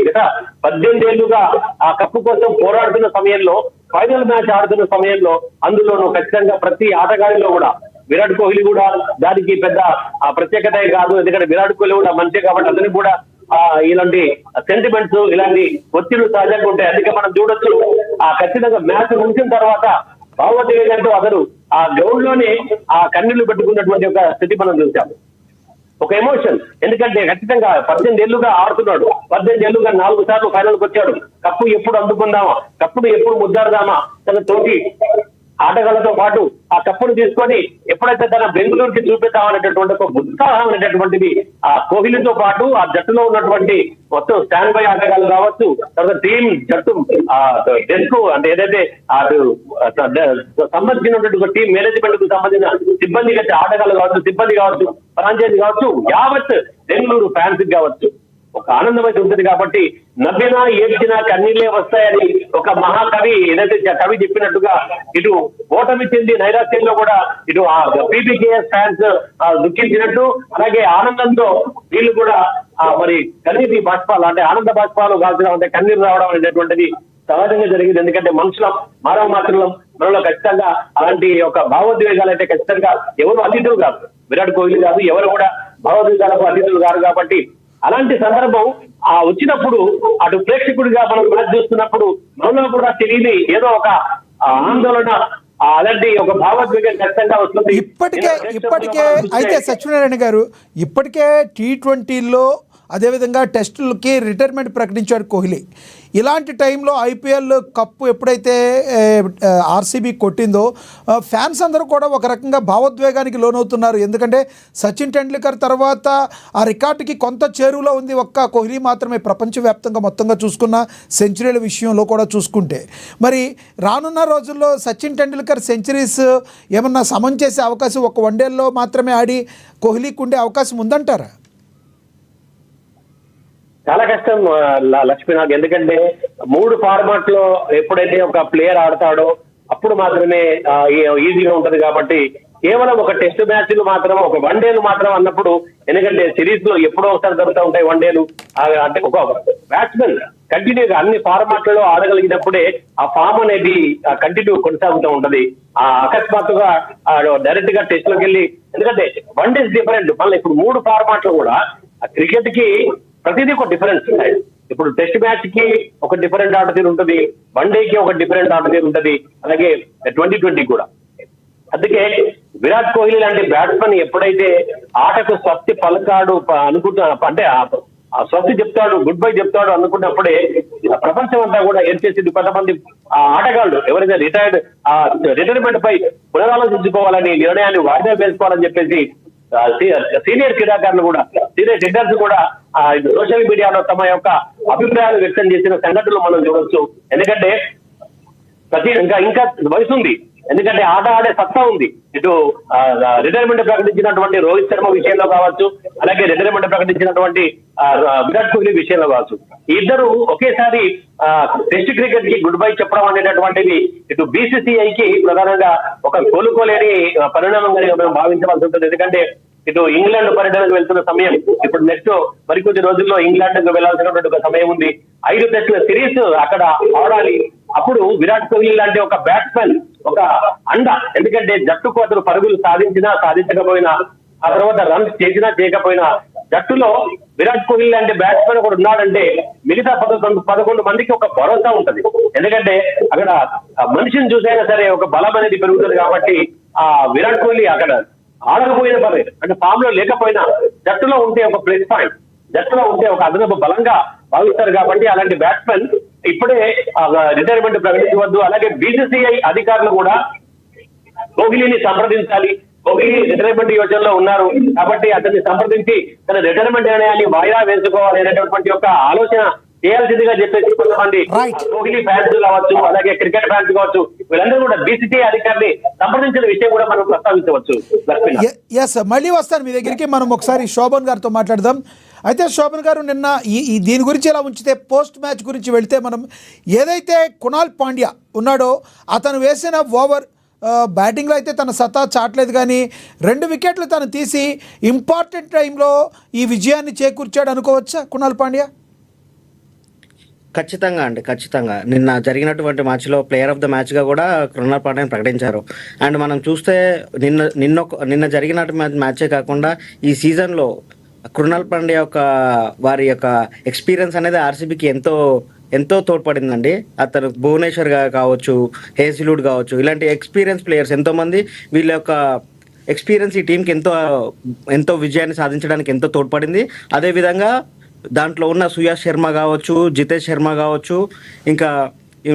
18 ఏళ్లుగా ఆ కప్పు కోసం పోరాడుతున్న సమయంలో, ఫైనల్ మ్యాచ్ ఆడుతున్న సమయంలో, అందులోనూ ఖచ్చితంగా ప్రతి ఆటగాడిలో కూడా విరాట్ కోహ్లీ కూడా దానికి పెద్ద ప్రత్యేకత కాదు. ఎందుకంటే విరాట్ కోహ్లీ కూడా మంచి కాబట్టి అతనికి కూడా ఇలాంటి సెంటిమెంట్స్, ఇలాంటి ఒత్తిళ్లు సహజంగా ఉంటాయి. అందుకే మనం చూడొచ్చు ఖచ్చితంగా మ్యాచ్ ముగిసిన తర్వాత భావోద్వేగంతో అతను ఆ గ్రౌండ్ లోనే ఆ కన్నీళ్లు పెట్టుకున్నటువంటి ఒక స్థితి మనం చూసాం. ఒక ఎమోషన్. ఎందుకంటే ఖచ్చితంగా 18 ఏళ్లుగా ఆడుతున్నాడు, 18 ఏళ్లుగా 4 సార్లు ఫైనల్కి వచ్చాడు. కప్పు ఎప్పుడు అందుకుందామా, కప్పును ఎప్పుడు ముద్దాడదామా, తన తోటి ఆటగాళ్లతో పాటు ఆ కప్పును తీసుకొని ఎప్పుడైతే తన బెంగళూరుకి చూపిద్దామనేటటువంటి ఒక ఉత్సాహం అనేటటువంటిది ఆ కోహ్లీతో పాటు ఆ జట్టులో ఉన్నటువంటి మొత్తం స్టాండ్ బై ఆటగాళ్ళు కావచ్చు, తర్వాత టీం జట్టు ఆ డెస్క్ అంటే ఏదైతే సంబంధించినటువంటి టీం మేనేజ్మెంట్ కు సంబంధించిన సిబ్బంది కంటే ఆటగాళ్ళు కావచ్చు, సిబ్బంది కావచ్చు, ఫ్రాంచైజీ కావచ్చు, యావత్ బెంగళూరు ఫ్యాన్స్ కావచ్చు ఒక ఆనందం అయితే ఉంటుంది. కాబట్టి నవ్వినా ఏడ్చినా కన్నీళ్లే వస్తాయని ఒక మహాకవి ఏదైతే కవి చెప్పినట్టుగా ఇటు ఓటమి చెంది నైరాశ్యంలో కూడా ఇటు ఆ పీపీకేఎస్ ఫ్యాన్స్ దుఃఖించినట్టు, అలాగే ఆనందంతో వీళ్ళు కూడా మరి కన్నీటి బాష్పాలు అంటే ఆనంద బాష్పాలు కాల్చడం అంటే కన్నీరు రావడం అనేటువంటిది సహజంగా జరిగింది. ఎందుకంటే మనుషులం మానవ మాత్రం మనలో ఖచ్చితంగా అలాంటి ఒక భావోద్వేగాలు అయితే ఖచ్చితంగా ఎవరు అతిథులు కాదు, విరాట్ కోహ్లీ కాదు, ఎవరు కూడా భావోద్వేగాలకు అతిథులు కాదు. కాబట్టి అలాంటి సందర్భం వచ్చినప్పుడు అటు ప్రేక్షకుడిగా మనం మ్యాచ్ చూస్తున్నప్పుడు మనలో కూడా తెలియని ఏదో ఒక ఆందోళన అలాంటి ఒక భావోద్వేగం ఖచ్చితంగా వస్తుంది. ఇప్పటికే అయితే సత్యనారాయణ గారు ఇప్పటికే T20లో అదేవిధంగా టెస్టులకి రిటైర్మెంట్ ప్రకటించాడు కోహ్లీ. ఇలాంటి టైంలో ఐపీఎల్ కప్పు ఎప్పుడైతే ఆర్సీబీ కొట్టిందో ఫ్యాన్స్ అందరూ కూడా ఒక రకంగా భావోద్వేగానికి లోనవుతున్నారు. ఎందుకంటే సచిన్ టెండూల్కర్ తర్వాత ఆ రికార్డుకి కొంత చేరువలో ఉంది ఒక్క కోహ్లీ మాత్రమే ప్రపంచవ్యాప్తంగా మొత్తంగా చూసుకున్న సెంచరీల విషయంలో కూడా చూసుకుంటే. మరి రానున్న రోజుల్లో సచిన్ టెండూల్కర్ సెంచరీస్ ఏమన్నా సమం చేసే అవకాశం ఒక వన్డేల్లో మాత్రమే ఆడి కోహ్లీకి ఉండే అవకాశం ఉందంటారా? చాలా కష్టం లక్ష్మీనాథ్, ఎందుకంటే 3 ఫార్మాట్ లో ఎప్పుడైతే ఒక ప్లేయర్ ఆడతాడో అప్పుడు మాత్రమే ఈజీగా ఉంటది. కాబట్టి కేవలం ఒక టెస్ట్ మ్యాచ్లు మాత్రం ఒక వన్డేలు మాత్రం అన్నప్పుడు, ఎందుకంటే సిరీస్ లో ఎప్పుడో ఒకసారి జరుగుతూ ఉంటాయి వన్డేలు, అంటే ఒక బ్యాట్స్మెన్ కంటిన్యూగా అన్ని ఫార్మాట్లలో ఆడగలిగినప్పుడే ఆ ఫామ్ అనేది కంటిన్యూ కొనసాగుతూ ఉంటది. అకస్మాత్తుగా డైరెక్ట్ గా టెస్ట్ లోకి వెళ్ళి, ఎందుకంటే వన్డేస్ డిఫరెంట్, మళ్ళీ ఇప్పుడు 3 ఫార్మాట్లు కూడా క్రికెట్ కి ప్రతిదీ ఒక డిఫరెన్స్ ఉంటాయి. ఇప్పుడు టెస్ట్ మ్యాచ్ కి ఒక డిఫరెంట్ ఆట తీరు ఉంటుంది, వన్డేకి ఒక డిఫరెంట్ ఆట తీరు ఉంటుంది, అలాగే 2020 కూడా. అందుకే విరాట్ కోహ్లీ లాంటి బ్యాట్స్మెన్ ఎప్పుడైతే ఆటకు స్వస్తి పలకాడు అనుకుంటా అంటే ఆ స్వస్తి చెప్తాడు, గుడ్ బై చెప్తాడు అనుకున్నప్పుడే ప్రపంచం అంతా కూడా ఏర్చేసింది. కొంతమంది ఆటగాళ్లు ఎవరైతే రిటైర్మెంట్ పై పునరాలోచించుకోవాలని నిర్ణయాన్ని వాయిదా వేసుకోవాలని చెప్పేసి సీనియర్ క్రీడాకారులు కూడా సీనియర్ లీడర్స్ కూడా సోషల్ మీడియాలో తమ యొక్క అభిప్రాయాలు వ్యక్తం చేసిన సంఘటనలు మనం చూడొచ్చు. ఎందుకంటే ఇంకా వయసు ఉంది, ఎందుకంటే ఆట ఆడే సత్తా ఉంది. ఇటు రిటైర్మెంట్ ప్రకటించినటువంటి రోహిత్ శర్మ విషయంలో కావచ్చు, అలాగే రిటైర్మెంట్ ప్రకటించినటువంటి విరాట్ కోహ్లీ విషయంలో కావచ్చు, ఇద్దరు ఒకేసారి టెస్ట్ క్రికెట్ కి గుడ్ బై చెప్పడం అనేటటువంటిది ఇటు బీసీసీఐకి ప్రధానంగా ఒక కోలుకోలేని పరిణామంగా మేము భావించవలసి ఉంటుంది. ఎందుకంటే ఇటు ఇంగ్లాండ్ పర్యటనకు వెళ్తున్న సమయం, ఇప్పుడు నెక్స్ట్ మరికొద్ది రోజుల్లో ఇంగ్లాండ్ కు వెళ్లాల్సినటువంటి ఒక సమయం ఉంది. 5 టెస్టుల సిరీస్ అక్కడ ఆడాలి. అప్పుడు విరాట్ కోహ్లీ లాంటి ఒక బ్యాట్స్మెన్ ఒక అండ, ఎందుకంటే జట్టుకు అతను పరుగులు సాధించినా సాధించకపోయినా, ఆ తర్వాత రన్స్ చేసినా చేయకపోయినా జట్టులో విరాట్ కోహ్లీ లాంటి బ్యాట్స్మెన్ ఒకడు ఉన్నాడంటే మిగతా 11 మందికి ఒక భరోసా ఉంటది. ఎందుకంటే అక్కడ మనిషిని చూసైనా సరే ఒక బలం అనేది పెరుగుతుంది. కాబట్టి ఆ విరాట్ కోహ్లీ అక్కడ ఆడకపోయినా పర్లేదు, అంటే ఫామ్ లో లేకపోయినా జట్టులో ఉంటే ఒక ప్లస్ పాయింట్, జట్టులో ఉంటే ఒక అదనపు బలంగా భావిస్తారు. కాబట్టి అలాంటి బ్యాట్స్మెన్ ఇప్పుడే రిటైర్మెంట్ ప్రకటించవద్దు. అలాగే బీసీసీఐ అధికారులు కూడా కోహ్లీని సంప్రదించాలి. కోహ్లీ రిటైర్మెంట్ యోజనలో ఉన్నారు కాబట్టి అతన్ని సంప్రదించి తన రిటైర్మెంట్ నిర్ణయాన్ని వాయిదా వేసుకోవాలి అనేటటువంటి ఒక ఆలోచన చేయాల్సిందిగా చెప్పేసి కొంతమంది కోహ్లీ ఫ్యాన్స్ కావచ్చు, అలాగే క్రికెట్ ఫ్యాన్స్ కావచ్చు, వీళ్ళందరూ కూడా బీసీసీఐ అధికారిని సంప్రదించిన విషయం కూడా మనం ప్రస్తావించవచ్చు. ఎస్, మళ్ళీ వస్తాను మీ దగ్గరికి. మనం ఒకసారి శోభన్ గారితో మాట్లాడదాం. అయితే శోభన్ గారు, నిన్న ఈ దీని గురించి ఎలా ఉంచితే పోస్ట్ మ్యాచ్ గురించి వెళ్తే, మనం ఏదైతే కునాల్ పాండ్యా ఉన్నాడో అతను వేసిన ఓవర్ బ్యాటింగ్లో అయితే తన సత్తా చాటలేదు, కానీ 2 వికెట్లు తను తీసి ఇంపార్టెంట్ టైంలో ఈ విజయాన్ని చేకూర్చాడు అనుకోవచ్చా కునాల్ పాండ్యా? ఖచ్చితంగా అండి, ఖచ్చితంగా. నిన్న జరిగినటువంటి మ్యాచ్లో ప్లేయర్ ఆఫ్ ద మ్యాచ్గా కూడా కృణాల్ పాండ్యాని ప్రకటించారు. అండ్ మనం చూస్తే నిన్న జరిగిన మ్యాచే కాకుండా ఈ సీజన్లో కృణాల్ పాండ్యా వారి యొక్క ఎక్స్పీరియన్స్ అనేది ఆర్సీబీకి ఎంతో తోడ్పడిందండి. అతను భువనేశ్వర్ కావచ్చు, హేజిల్వుడ్ కావచ్చు, ఇలాంటి ఎక్స్పీరియన్స్ ప్లేయర్స్ ఎంతోమంది వీళ్ళ యొక్క ఎక్స్పీరియన్స్ ఈ టీంకి ఎంతో విజయాన్ని సాధించడానికి ఎంతో తోడ్పడింది. అదేవిధంగా దాంట్లో ఉన్న సుయాష్ శర్మ కావచ్చు, జితేష్ శర్మ కావచ్చు, ఇంకా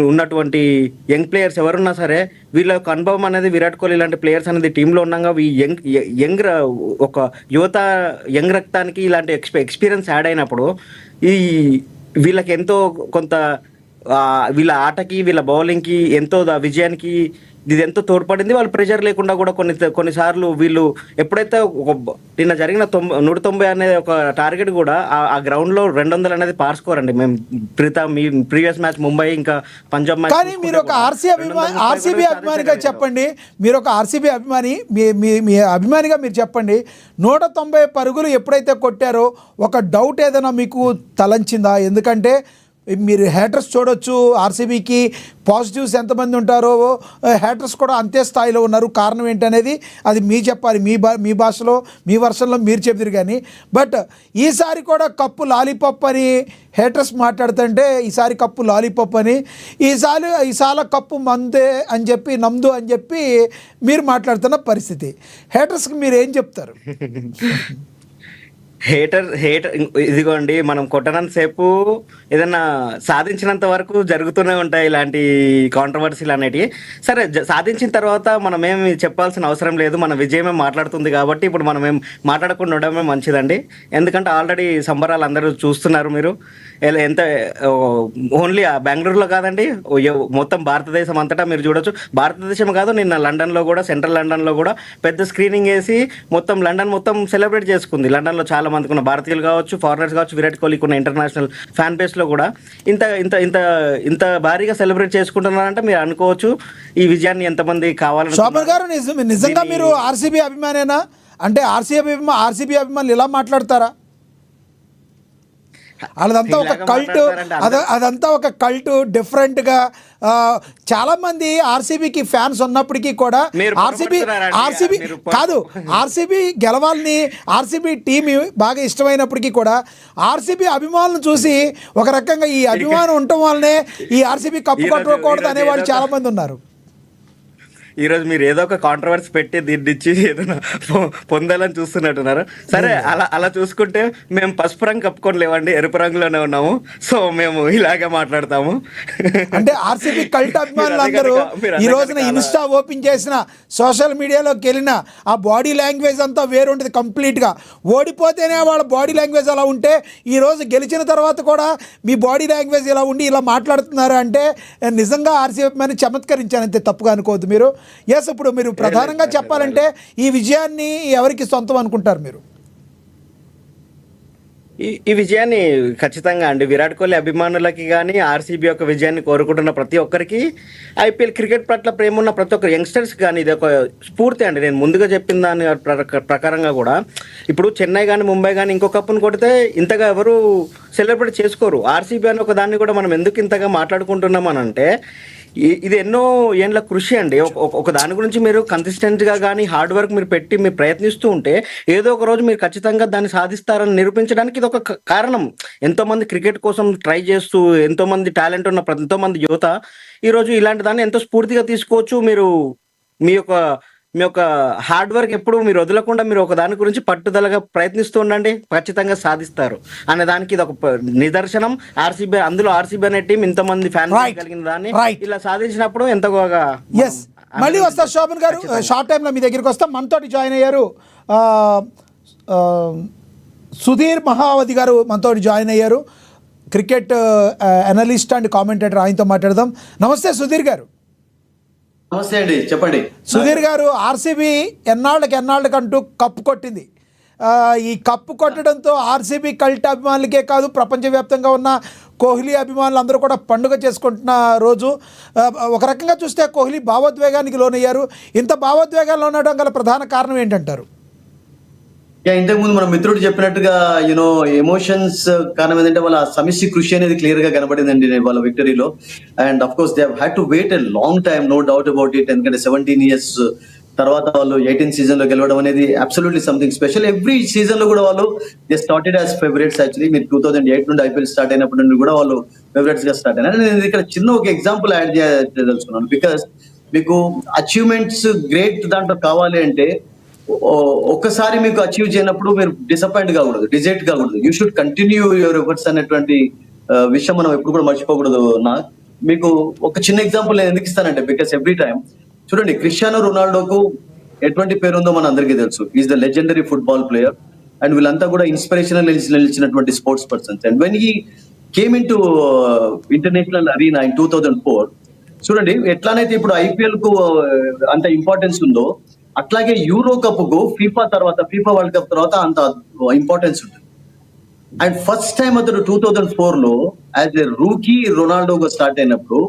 ఉన్నటువంటి యంగ్ ప్లేయర్స్ ఎవరున్నా సరే వీళ్ళ యొక్క అనుభవం అనేది విరాట్ కోహ్లీ లాంటి ప్లేయర్స్ అనేది టీంలో ఉన్నాగా ఈ యంగ్ ఒక యువత యంగ్ రక్తానికి ఇలాంటి ఎక్స్పీరియన్స్ యాడ్ అయినప్పుడు ఈ వీళ్ళకి ఎంతో కొంత వీళ్ళ ఆటకి వీళ్ళ బౌలింగ్కి ఎంతో విజయానికి ఇది ఎంతో తోడ్పడింది. వాళ్ళు ప్రెషర్ లేకుండా కూడా కొన్నిసార్లు వీళ్ళు ఎప్పుడైతే నిన్న జరిగిన 190 అనేది ఒక టార్గెట్ కూడా ఆ గ్రౌండ్లో 200 అనేది పార్చుకోరండి. మేము ప్రీవియస్ మ్యాచ్ ముంబై ఇంకా పంజాబ్ మ్యాచ్. కానీ మీరు ఒక ఆర్సీబీ అభిమానిగా చెప్పండి, మీరు ఒక ఆర్సీబీ అభిమాని, మీ అభిమానిగా మీరు చెప్పండి, 190 పరుగులు ఎప్పుడైతే కొట్టారో ఒక డౌట్ ఏదైనా మీకు తలంచిందా? ఎందుకంటే మీరు హేటర్స్ చూడొచ్చు, ఆర్సీబీకి పాజిటివ్స్ ఎంతమంది ఉంటారో హేటర్స్ కూడా అంతే స్థాయిలో ఉన్నారు. కారణం ఏంటనేది అది మీ చెప్పాలి, మీ భాషలో మీ వర్షన్లో మీరు చెప్తారు. కానీ బట్ ఈసారి కూడా కప్పు లాలీపాప్ అని హేటర్స్ మాట్లాడుతుంటే ఈసారి కప్పు లాలీపాప్ అని, ఈసారి కప్పు మందే అని చెప్పి నమ్దు అని చెప్పి మీరు మాట్లాడుతున్న పరిస్థితి. హేటర్స్కి మీరు ఏం చెప్తారు? హేటర్ ఇదిగోండి, మనం కొట్టనంత సేపు ఏదన్నా సాధించినంత వరకు జరుగుతూనే ఉంటాయి ఇలాంటి కాంట్రవర్సీలు అనేటివి. సరే, సాధించిన తర్వాత మనం ఏమి చెప్పాల్సిన అవసరం లేదు, మన విజయమే మాట్లాడుతుంది కాబట్టి ఇప్పుడు మనం ఏం మాట్లాడకుండా ఉండడమే మంచిదండి. ఎందుకంటే ఆల్రెడీ సంబరాలు అందరూ చూస్తున్నారు. మీరు ఎంత ఓన్లీ బెంగళూరులో కాదండి, మొత్తం భారతదేశం అంతటా మీరు చూడొచ్చు. భారతదేశం కాదు, నిన్న లండన్లో కూడా, సెంట్రల్ లండన్లో కూడా పెద్ద స్క్రీనింగ్ వేసి మొత్తం లండన్ మొత్తం సెలబ్రేట్ చేసుకుంది. లండన్లో చాలా మందికి ఉన్న భారతీయులు కావచ్చు, ఫారినర్స్ కావచ్చు, విరాట్ కోహ్లీకి ఉన్న ఇంటర్నేషనల్ ఫ్యాన్ బేస్లో కూడా ఇంత ఇంత ఇంత ఇంత భారీగా సెలబ్రేట్ చేసుకుంటున్నారంటే మీరు అనుకోవచ్చు ఈ విజయాన్ని ఎంతమంది కావాలని. శోభన్ గారు, నిజంగా మీరు ఆర్సీబీ అభిమానేనా? అంటే ఆర్సీబీ అభిమానులు ఇలా మాట్లాడతారా? అదంతా ఒక కల్ట్, అదంతా ఒక కల్ట్ డిఫరెంట్గా. చాలామంది ఆర్సీబీకి ఫ్యాన్స్ ఉన్నప్పటికీ కూడా ఆర్సీబీ కాదు, ఆర్సీబీ గెలవాలని ఆర్సీబీ టీం బాగా ఇష్టమైనప్పటికీ కూడా ఆర్సీబీ అభిమానులను చూసి ఒక రకంగా ఈ అభిమానం ఉండటం వల్లనే ఈ ఆర్సీబీ కప్పు కొట్టుకోకూడదు అనేవాళ్ళు చాలామంది ఉన్నారు. ఈరోజు మీరు ఏదో ఒక కాంట్రవర్సీ పెట్టి దీన్ని ఇచ్చి ఏదైనా పొందాలని చూస్తున్నట్టున్నారు. సరే, అలా చూసుకుంటే మేము పసుపు రంగు కప్పుకొని లేవండి, ఎరుపు రంగులోనే ఉన్నాము. సో మేము ఇలాగే మాట్లాడతాము. అంటే ఆర్సీబీ కల్ట్ అభిమానులు అందరూ ఈ రోజున ఇన్స్టా ఓపెన్ చేసిన, సోషల్ మీడియాలోకి వెళ్ళిన ఆ బాడీ లాంగ్వేజ్ అంతా వేరుంటుంది కంప్లీట్గా. ఓడిపోతేనే వాళ్ళ బాడీ లాంగ్వేజ్ అలా ఉంటే ఈరోజు గెలిచిన తర్వాత కూడా మీ బాడీ లాంగ్వేజ్ ఇలా ఉండి ఇలా మాట్లాడుతున్నారు అంటే నిజంగా ఆర్సీబీ అభిమాని చమత్కరించానంతే, తప్పుగా అనుకోవద్దు మీరు. ఎస్, ఇప్పుడు మీరు ప్రధానంగా చెప్పాలంటే ఈ విజయాన్ని ఎవరికి సొంతం అనుకుంటారు మీరు? ఈ విజయాన్ని ఖచ్చితంగా అండి విరాట్ కోహ్లీ అభిమానులకి కానీ, ఆర్సీబీ యొక్క విజయాన్ని కోరుకుంటున్న ప్రతి ఒక్కరికి, ఐపీఎల్ క్రికెట్ పట్ల ప్రేమ ఉన్న ప్రతి ఒక్కరు యంగ్స్టర్స్ కానీ ఇది ఒక స్ఫూర్తి అండి. నేను ముందుగా చెప్పిన దాని ప్రకారంగా కూడా ఇప్పుడు చెన్నై కానీ, ముంబై కానీ ఇంకో కప్పును కొడితే ఇంతగా ఎవరు సెలబ్రేట్ చేసుకోరు. ఆర్సీబీ అని ఒక దాన్ని కూడా మనం ఎందుకు ఇంతగా మాట్లాడుకుంటున్నాం అని అంటే ఇది ఎన్నో ఏండ్ల కృషి అండి. ఒక దాని గురించి మీరు కన్సిస్టెంట్గా కానీ హార్డ్ వర్క్ మీరు పెట్టి మీరు ప్రయత్నిస్తూ ఉంటే ఏదో ఒక రోజు మీరు ఖచ్చితంగా దాన్ని సాధిస్తారని నిరూపించడానికి ఇది ఒక కారణం. ఎంతోమంది క్రికెట్ కోసం ట్రై చేస్తూ, ఎంతోమంది టాలెంట్ ఉన్న ఎంతోమంది యువత ఈరోజు ఇలాంటి దాన్ని ఎంతో స్ఫూర్తిగా తీసుకోవచ్చు. మీరు మీ యొక్క హార్డ్ వర్క్ ఎప్పుడు మీరు వదలకుండా మీరు ఒక దాని గురించి పట్టుదలగా ప్రయత్నిస్తూ ఉండండి, ఖచ్చితంగా సాధిస్తారు అనే దానికి ఇది ఒక నిదర్శనం. ఆర్సీబీ, అందులో ఆర్సీబీ అనే టీం ఇంతమంది ఫ్యాన్ కలిగిన దాన్ని ఇలా సాధించినప్పుడు ఎంతగా. మళ్ళీ వస్తారు శోభన్ గారు, షార్ట్ టైంలో మీ దగ్గరికి వస్తాం. మనతోటి జాయిన్ అయ్యారు సుధీర్ మహావతి గారు, మనతోటి జాయిన్ అయ్యారు, క్రికెట్ అనలిస్ట్ అండ్ కామెంటేటర్. ఆయనతో మాట్లాడదాం. నమస్తే సుధీర్ గారు. నమస్తే అండి, చెప్పండి. సుధీర్ గారు, ఆర్సీబీ ఎన్నాళ్ళకంటూ కప్పు కొట్టింది. ఈ కప్పు కొట్టడంతో ఆర్సీబీ కల్ట్ అభిమానులకే కాదు, ప్రపంచవ్యాప్తంగా ఉన్న కోహ్లీ అభిమానులు అందరూ కూడా పండుగ చేసుకుంటున్న రోజు. ఒక రకంగా చూస్తే కోహ్లీ భావోద్వేగానికి లోనయ్యారు. ఇంత భావోద్వేగాలు ఉండడం గల ప్రధాన కారణం ఏంటంటారు? ఇంతకుముందు మన మిత్రుడు చెప్పినట్టుగా ఎమోషన్స్ కారణం ఏంటంటే వాళ్ళ సమిష్టి కృషి అనేది క్లియర్ గా కనబడిందండి వాళ్ళ విక్టరీలో. And of course they had to wait a long time, no doubt about it. ఎందుకంటే 17 years తర్వాత వాళ్ళు 18th సీజన్ లో గెలవడం అనేది absolutely something special. Every season లో కూడా వాళ్ళు they started as favourites. Actually మీరు 2008 నుండి ఐపీఎల్ స్టార్ట్ అయినప్పటి నుండి కూడా వాళ్ళు ఫేవరెట్స్ గా స్టార్ట్ అయినారు. నేను ఇక్కడ చిన్న ఒక ఎగ్జాంపుల్ యాడ్ చేయదలుచుకున్నాను. బికాస్ మీకు అచీవ్మెంట్స్ గ్రేట్ దాంట్లో కావాలి అంటే ఒక్కసారి మీకు అచీవ్ చేయనప్పుడు మీరు డిసప్పాయింట్ కాకూడదు, డిజైట్ కాకూడదు. You should continue your efforts అనేటువంటి విషయం మనం ఎప్పుడు కూడా మర్చిపోకూడదు. మీకు ఒక చిన్న ఎగ్జాంపుల్ నేను ఎందుకు ఇస్తానంటే బికాస్ ఎవ్రీ టైం చూడండి క్రిస్టియానో రొనాల్డోకు ఎటువంటి పేరు ఉందో మన అందరికీ తెలుసు. Is the legendary football player and వీళ్ళంతా కూడా ఇన్స్పిరేషనల్ నిలిచినటువంటి sports persons. And when he came in to international arena in 2004 చూడండి ఎట్లానైతే ఇప్పుడు IPL కు అంత ఇంపార్టెన్స్ ఉందో అట్లాగే యూరో కప్ కు ఫీఫా వరల్డ్ కప్ తర్వాత అంత ఇంపార్టెన్స్ ఉంటుంది. అండ్ ఫస్ట్ టైం అతను 2004 లో యాజ్ ఎ రూకీ రొనాల్డోగా స్టార్ట్ అయినప్పుడు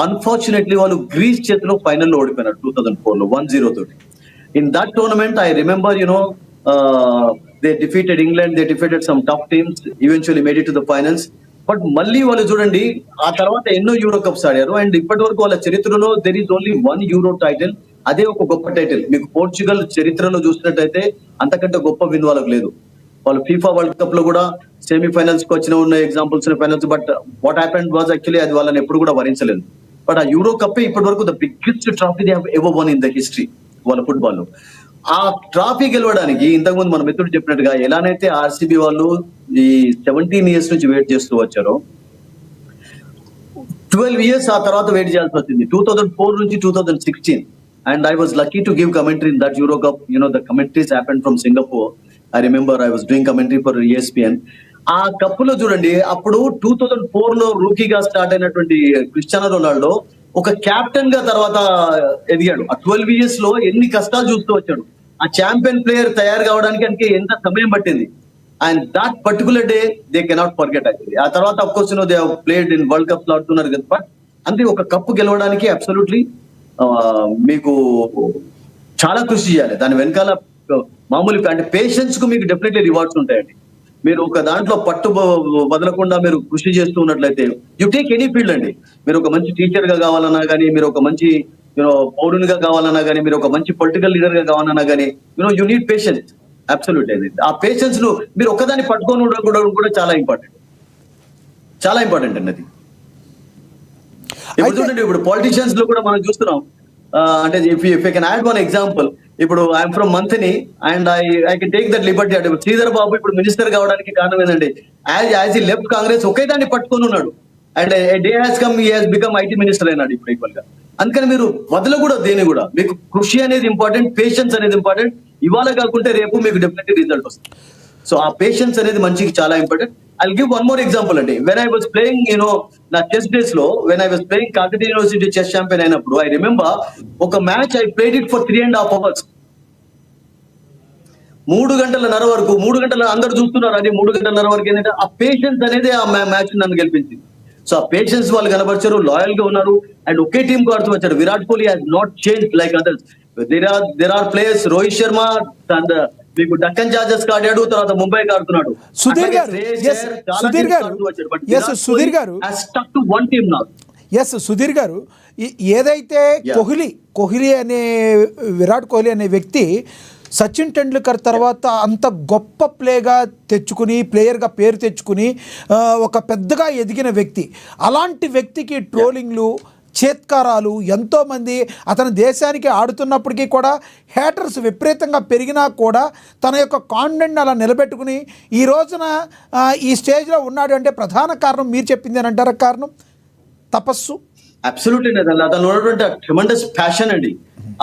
అన్ఫార్చునేట్లీ వాళ్ళు గ్రీస్ చేతిలో ఫైనల్ లో ఓడిపోయినారు 2004 లో 1-0 తోటి. In that tournament I remember they defeated England, they defeated some tough teams, eventually made it to the finals. But మళ్ళీ వాళ్ళు చూడండి ఆ తర్వాత ఎన్నో యూరో కప్స్ ఆడారు అండ్ ఇప్పటి వరకు వాళ్ళ చరిత్రలో there is only 1 euro title. అదే ఒక గొప్ప టైటిల్. మీకు పోర్చుగల్ చరిత్రలో చూసినట్టయితే అంతకంటే గొప్ప విన్ వాళ్ళకి లేదు. వాళ్ళు ఫీఫా వరల్డ్ కప్ లో కూడా సెమీఫైనల్స్ కి వచ్చిన ఉన్న examples finals. But what happened was actually అది వాళ్ళని ఎప్పుడు కూడా వరించలేదు. బట్ ఆ యూరో కప్ ఇప్పటి వరకు the biggest trophy they have ever won in the history వాళ్ళ ఫుట్బాల్ లో. ఆ ట్రాఫీ గెలవడానికి ఇంతకుముందు మన మిత్రుడు చెప్పినట్టుగా ఎలానైతే RCB వాళ్ళు ఈ 17 years నుంచి వెయిట్ చేస్తూ వచ్చారో 12 years ఆ తర్వాత వెయిట్ చేయాల్సి వచ్చింది 2004 నుంచి 2016. And I was lucky to give commentary in that Euro Cup. The commentaries happened from Singapore. I remember I was doing commentary for ESPN. ఆ కప్పులో చూడండి అప్పుడు 2004 లో రూకీగా స్టార్ట్ అయినటువంటి క్రిస్టియానో రొనాల్డో ఒక కెప్టెన్ గా తర్వాత ఎదిగాడు. ఆ 12 years లో ఎన్ని కష్టాలు చూస్తూ వచ్చాడు. ఆ ఛాంపియన్ ప్లేయర్ తయారు కావడానికి అంటే ఎంత సమయం పట్టింది. And that particular day they cannot forget actually. ఆ తర్వాత of course they have played in world cup ఆడుతున్నారు కదా. బట్ అంటే ఒక కప్పు గెలవడానికి అబ్సల్యూట్లీ మీకు చాలా కృషి చేయాలి. దాని వెనకాల మామూలు అంటే పేషెన్స్ కు మీకు డెఫినెట్లీ రివార్డ్స్ ఉంటాయండి. మీరు ఒక దాంట్లో పట్టు వదలకుండా మీరు కృషి చేస్తూ ఉన్నట్లయితే యు టేక్ ఎనీ ఫీల్డ్ అండి. మీరు ఒక మంచి టీచర్ గా కావాలన్నా కానీ, మీరు ఒక మంచి పౌరునిగా కావాలన్నా కానీ, మీరు ఒక మంచి పొలిటికల్ లీడర్ గా కావాలన్నా కానీ యు నీడ్ పేషెన్స్. అబ్సల్యూట్ అది. ఆ పేషెన్స్ ను మీరు ఒక్కదాన్ని పట్టుకొని ఉండడం కూడా చాలా ఇంపార్టెంట్ అండి అది. ఇప్పుడు చూడండి ఇప్పుడు పాలిటిషియన్స్ లో కూడా మనం చూస్తున్నాం. అంటే if I can add one example, ఇప్పుడు I'm from Manthani and I can take that liberty. అంటే శ్రీధర్ బాబు ఇప్పుడు మినిస్టర్ కావడానికి కారణం ఏంటంటే యాజ్ ఈ లెఫ్ట్ కాంగ్రెస్ ఒకే దాన్ని పట్టుకొని ఉన్నాడు. And day has come he has become IT minister అయినాడు ఇప్పుడు ఈక్వల్ గా. అందుకని మీరు వదలకూడదు దేని కూడా. మీకు కృషి అనేది ఇంపార్టెంట్, పేషెన్స్ అనేది ఇంపార్టెంట్. ఇవాళ కాకుంటే రేపు మీకు డెఫినెట్లీ రిజల్ట్ వస్తుంది. సో ఆ పేషెన్స్ అనేది మంచికి చాలా important. I'll give one more example అండి. When I was playing, నా చెస్ డేస్ లో when I was playing Kakatiya university chess champion అయినప్పుడు I remember ఒక match I played it for 3.5 hours. 3 గంటలన్నర వరకు, 3 గంటల అందరు చూస్తున్నారు. అది 3 గంటలన్నర వరకు ఏంటంటే ఆ పేషెన్స్ అనేది ఆ మ్యాచ్ నన్ను గెలిపించింది. సో ఆ పేషెన్స్ వాళ్ళు కనబరిచారు, లాయల్ గా ఉన్నారు అండ్ ఒకే టీం కు ఆడుతూ వచ్చారు. Virat Kohli has not change like others. There are players. Rohit Sharma and మీకు డక్కన్ చార్జర్స్ ఆడాడు, తర్వాత ముంబైకి ఆడుతున్నాడు. సుధీర్ గారు సుధీర్ గారు ఏదైతే కోహ్లీ అనే విరాట్ కోహ్లీ అనే వ్యక్తి సచిన్ టెండూల్కర్ తర్వాత అంత గొప్ప ప్లేయర్గా పేరు తెచ్చుకుని ఒక పెద్దగా ఎదిగిన వ్యక్తి, అలాంటి వ్యక్తికి ట్రోలింగ్లు, చేత్కారాలు ఎంతోమంది అతని దేశానికి ఆడుతున్నప్పటికీ కూడా హేటర్స్ విపరీతంగా పెరిగినా కూడా తన యొక్క కాన్ఫిడెంట్ అలా నిలబెట్టుకుని ఈ రోజున ఈ స్టేజ్లో ఉన్నాడు అంటే ప్రధాన కారణం మీరు చెప్పింది అని అంటారా? కారణం తపస్సు. అబ్సల్యూట్లీ అతను ఉన్నటువంటి ట్రెమెండస్ ప్యాషన్ అండి.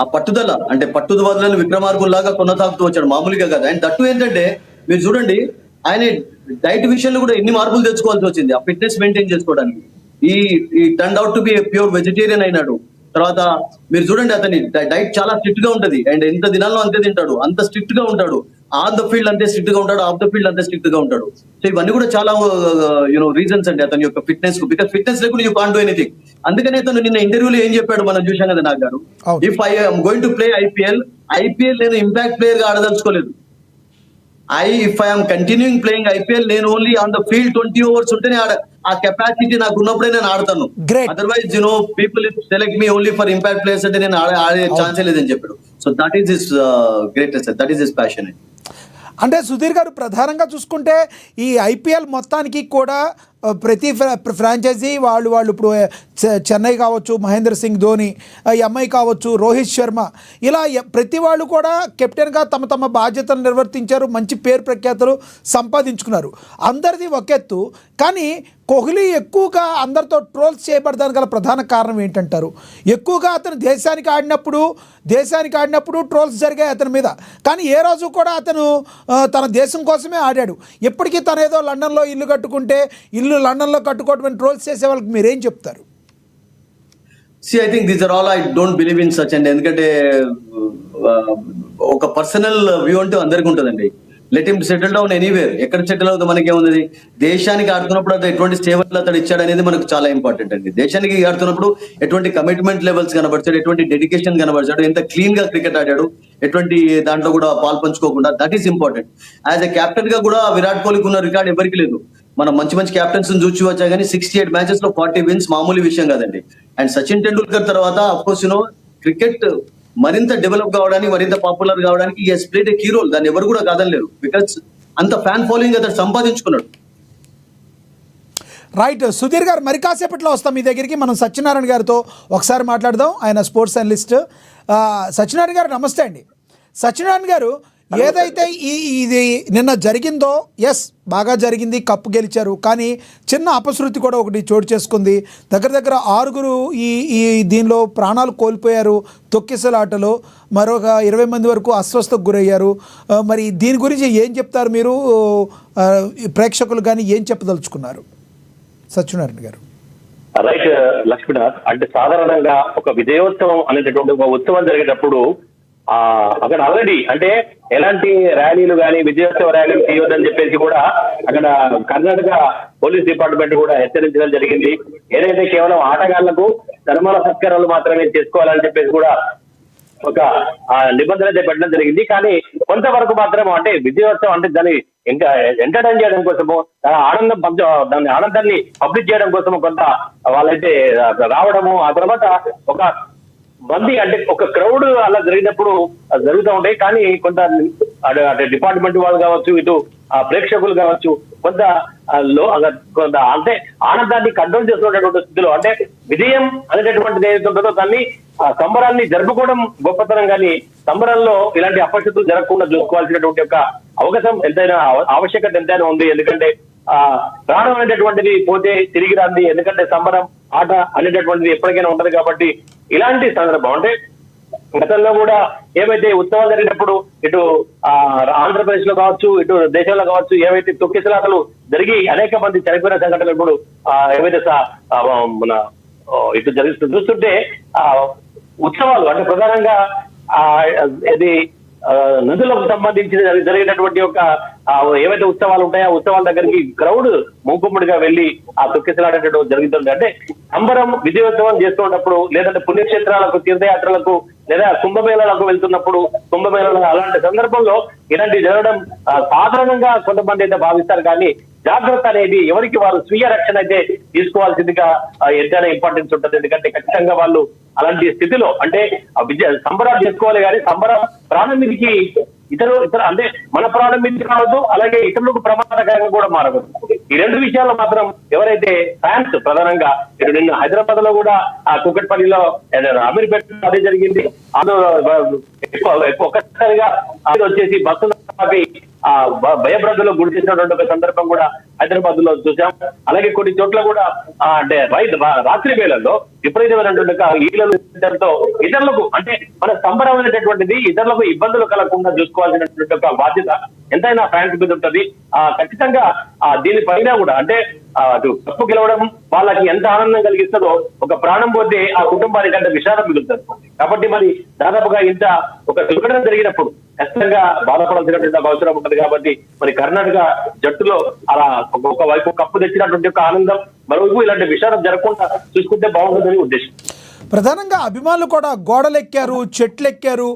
ఆ పట్టుదల అంటే పట్టుదలను విక్రమార్కుల్లాగా కొనసాగుతూ వచ్చాడు, మామూలుగా కదా. అండ్ దట్టు ఏంటంటే మీరు చూడండి ఆయన డైట్ విషయంలో కూడా ఎన్ని మార్పులు తెచ్చుకోవాల్సి వచ్చింది ఆ ఫిట్నెస్ మెయింటైన్ చేసుకోవడానికి. ఈ turn out to be pure vegetarian అయినాడు. తర్వాత మీరు చూడండి అతని డైట్ చాలా స్ట్రిక్ట్ గా ఉంటది అండ్ ఎంత దినాల్లో అంతే తింటాడు, అంత స్ట్రిక్ట్ గా ఉంటాడు. ఆన్ ద ఫీల్డ్ అంతే స్ట్రిక్ట్ గా ఉంటాడు, ఆఫ్ ద ఫీల్డ్ అంతే స్ట్రిక్ట్ గా ఉంటాడు. సో ఇవన్నీ కూడా చాలా రీజన్స్ అండి అతని యొక్క ఫిట్నెస్ కు. బికాస్ ఫిట్నెస్ లేకుండా యూ కాంట్ డూ ఎనీథింగ్. అందుకనే అతను నిన్న ఇంటర్వ్యూలో ఏం చెప్పాడు మనం చూసాం కదా నాకు గారు, if I am going to play IPL నేను ఇంపాక్ట్ ప్లేయర్ గా ఆడదలుచుకోలేదు. If I'm continuing playing IPL నేను only on the field 20 overs ఉంటేనే ఆ కెపాసిటీ నాకు ఉన్నప్పుడే నేను ఆడతాను. Otherwise people select me only for impact players అంటే నేను ఆడే ఛాన్సే లేదని చెప్పాడు. So that is his greatest, that is his passion. అంటే సుధీర్ గారు ప్రధానంగా చూసుకుంటే ఈ IPL మొత్తానికి కూడా ప్రతి ఫ్రాంచైజీ వాళ్ళు ఇప్పుడు చెన్నై కావచ్చు, మహేంద్ర సింగ్ ధోని, ఎంఐ కావచ్చు, రోహిత్ శర్మ, ఇలా ప్రతి వాళ్ళు కూడా కెప్టెన్గా తమ తమ బాధ్యతలు నిర్వర్తించారు, మంచి పేరు ప్రఖ్యాతులు సంపాదించుకున్నారు. అందరిది ఒక ఎత్తు, కానీ కోహ్లీ ఎక్కువగా అందరితో ట్రోల్స్ చేయబడడానికి గల ప్రధాన కారణం ఏంటంటారు? ఎక్కువగా అతను దేశానికి ఆడినప్పుడు ట్రోల్స్ జరిగాయి అతని మీద, కానీ ఏ రోజు కూడా అతను తన దేశం కోసమే ఆడాడు. ఎప్పటికీ తను ఏదో లండన్లో ఇల్లు కట్టుకుంటే లండన్లో కట్టుకోవడం ట్రోల్స్ చేసే వాళ్ళకి మీరేం చెప్తారు? I think these are all I don't believe in such అండి. ఎందుకంటే ఒక పర్సనల్ వ్యూ అంటే అందరికీ ఉంటుందండి. Let him settle down anywhere. ఎక్కడ సెటిల్ అవుతుంది మనకేముంది? దేశానికి ఆడుతున్నప్పుడు అతను ఎటువంటి సేవలు అతడు ఇచ్చాడు అనేది మనకు చాలా ఇంపార్టెంట్ అండి. దేశానికి ఆడుతున్నప్పుడు ఎటువంటి కమిట్మెంట్ లెవెల్స్ కనబడతాడు, ఎటువంటి డెడికేషన్ కనబడతాడు, ఎంత క్లీన్ గా క్రికెట్ ఆడాడు, ఎటువంటి దాంట్లో కూడా పాలు పంచుకోకుండా, that is important. As a captain గా కూడా విరాట్ కోహ్లీకి ఉన్న రికార్డ్ ఎవరికి లేదు. మనం మంచి క్యాప్టెన్స్ చూసి వచ్చా కానీ 68 మ్యాచెస్ లో 40 విన్స్ మామూలు విషయం కాదండి. అండ్ సచిన్ టెండూల్కర్ తర్వాత అఫ్ కోర్స్ క్రికెట్ మరింత డెవలప్ కావడానికి, మరింత పాపులర్ కావడానికి he has played a key role. దాన్ని ఎవరు కూడా కాదనలేరు. బికాస్ అంత ఫ్యాన్ ఫాలోయింగ్ అతను సంపాదించుకున్నాడు. రైట్ సుధీర్ గారు, మరి కాసేపట్లో వస్తాం మీ దగ్గరికి. మనం సత్యనారాయణ గారితో ఒకసారి మాట్లాడదాం. ఆయన స్పోర్ట్స్ అనలిస్ట్. సత్యనారాయణ గారు నమస్తే అండి. సత్యనారాయణ గారు, ఏదైతే ఇది నిన్న జరిగిందో, ఎస్ బాగా జరిగింది, కప్పు గెలిచారు, కానీ చిన్న అపశృతి కూడా ఒకటి చోటు చేసుకుంది. దగ్గర 6 ఈ దీనిలో ప్రాణాలు కోల్పోయారు తొక్కిసలాటలో, మరొక 20 మంది వరకు అస్వస్థకు గురయ్యారు. మరి దీని గురించి ఏం చెప్తారు మీరు? ప్రేక్షకులు కానీ ఏం చెప్పదలుచుకున్నారు సత్యనారాయణ గారు? రైట్ లక్ష్మీనాథ్, అంటే సాధారణంగా ఒక విజయోత్సవం అనేటటువంటి ఒక ఉత్సవం జరిగేటప్పుడు అక్కడ ఆల్రెడీ అంటే ఎలాంటి ర్యాలీలు కానీ విజయోత్సవ ర్యాలీలు చేయొద్దని చెప్పేసి కూడా అక్కడ కర్ణాటక పోలీస్ డిపార్ట్మెంట్ కూడా హెచ్చరించడం జరిగింది. ఏదైతే కేవలం ఆటగాళ్లకు ధర్మాల సత్కారాలు మాత్రమే చేసుకోవాలని చెప్పేసి కూడా ఒక నిబంధన పెట్టడం జరిగింది. కానీ కొంతవరకు మాత్రం అంటే విజయోత్సవం అంటే దాన్ని ఇంకా ఎంటర్టైన్ చేయడం కోసము, దాని ఆనందాన్ని పబ్లిక్ చేయడం కోసము కొంత వాళ్ళైతే రావడము, ఆ తర్వాత ఒక మంది అంటే ఒక క్రౌడ్ అలా జరిగినప్పుడు జరుగుతూ ఉంటాయి. కానీ కొంత అంటే డిపార్ట్మెంట్ వాళ్ళు కావచ్చు, ఇటు ప్రేక్షకులు కావచ్చు, కొంత అంటే ఆనందాన్ని కంట్రోల్ చేసుకునేటువంటి స్థితిలో, అంటే విజయం అనేటటువంటిది ఏదైతే ఉంటుందో దాన్ని సంబరాన్ని జరుపుకోవడం గొప్పతనం, కానీ సంబరాల్లో ఇలాంటి అపరిస్థితులు జరగకుండా చూసుకోవాల్సినటువంటి యొక్క అవకాశం ఎంతైనా ఆవశ్యకత ఎంతైనా ఉంది. ఎందుకంటే ప్రాణం అనేటటువంటిది పోతే తిరిగి రాంది. ఎందుకంటే సంబరం, ఆట అనేటటువంటిది ఎప్పటికైనా ఉంటది. కాబట్టి ఇలాంటి సందర్భం అంటే గతంలో కూడా ఏవైతే ఉత్సవాలు జరిగినప్పుడు ఇటు ఆంధ్రప్రదేశ్ లో కావచ్చు, ఇటు దేశంలో కావచ్చు, ఏవైతే తొక్కిసలాటలు జరిగి అనేక మంది చనిపోయిన సంఘటనలు ఇప్పుడు ఏవైతే మన ఇటు చూస్తుంటే ఉత్సవాలు అంటే ప్రధానంగా ఇది నదులకు సంబంధించి జరిగినటువంటి ఒక ఏవైతే ఉత్సవాలు ఉంటాయో ఆ ఉత్సవాల దగ్గరికి క్రౌడ్ మూకుమ్మడిగా వెళ్లి ఆ తొక్కిసలాడేటట్టు జరుగుతుంది. అంటే సంబరం విజయోత్సవం చేస్తున్నప్పుడు, లేదంటే పుణ్యక్షేత్రాలకు, తీర్థయాత్రలకు, లేదా కుంభమేళాలకు వెళ్తున్నప్పుడు, కుంభమేళాలు అలాంటి సందర్భంలో ఇలాంటివి జరగడం సాధారణంగా కొంతమంది అయితే భావిస్తారు. కానీ జాగ్రత్త అనేది ఎవరికి వారు స్వీయ రక్షణ అయితే తీసుకోవాల్సిందిగా ఎంతైనా ఇంపార్టెన్స్ ఉంటుంది. ఎందుకంటే ఖచ్చితంగా వాళ్ళు అలాంటి స్థితిలో అంటే సంబరాలు చేసుకోవాలి, కానీ సంబరం ప్రాణం మీదకి ఇతర అంటే మన ప్రాణం మీదకి రావద్దు, అలాగే ఇతరులకు ప్రమాదకరంగా కూడా మారదు. ఈ 2 విషయాల్లో మాత్రం ఎవరైతే ఫ్యాన్స్ ప్రధానంగా ఇక్కడ నిన్న హైదరాబాద్ లో కూడా ఆ కుకట్పల్లిలో అమీర్పేట అదే జరిగింది. ఒక్కసారిగా అది వచ్చేసి బస్సులు భయభ్రాంతులకు గురి చేసినటువంటి ఒక సందర్భం కూడా హైదరాబాద్ లో చూసాం. అలాగే కొన్ని చోట్ల కూడా అంటే రాత్రి వేళల్లో విపరీతమైనటువంటి ఈలతో ఇతరులకు అంటే మన సంబరం అనేటటువంటిది ఇతరులకు ఇబ్బందులు కలగకుండా చూసుకోవాల్సినటువంటి ఒక బాధ్యత ఎంతైనా ఫ్యాన్స్ మీద ఉంటుంది. ఖచ్చితంగా దీనిపైన కూడా అంటే అటు కప్పు గెలవడం వాళ్ళకి ఎంత ఆనందం కలిగిస్తుందో, ఒక ప్రాణం పోతే ఆ కుటుంబానికి అంత విషాదం మిగులుతుంది. కాబట్టి మరి దాదాపుగా ఇంత ఒక దుర్ఘటన జరిగినప్పుడు ఖచ్చితంగా బాధపడాల్సినటువంటి అవసరం ఉంటుంది. కాబట్టి మరి కర్ణాటక జట్టులో అలా ఒకవైపు కప్పు తెచ్చినటువంటి ఒక ఆనందం, మరోవైపు ఇలాంటి విషాదం జరగకుండా చూసుకుంటే బాగుంటుందని ఉద్దేశం. ప్రధానంగా అభిమానులు కూడా గోడలు ఎక్కారు, చెట్లు ఎక్కారు,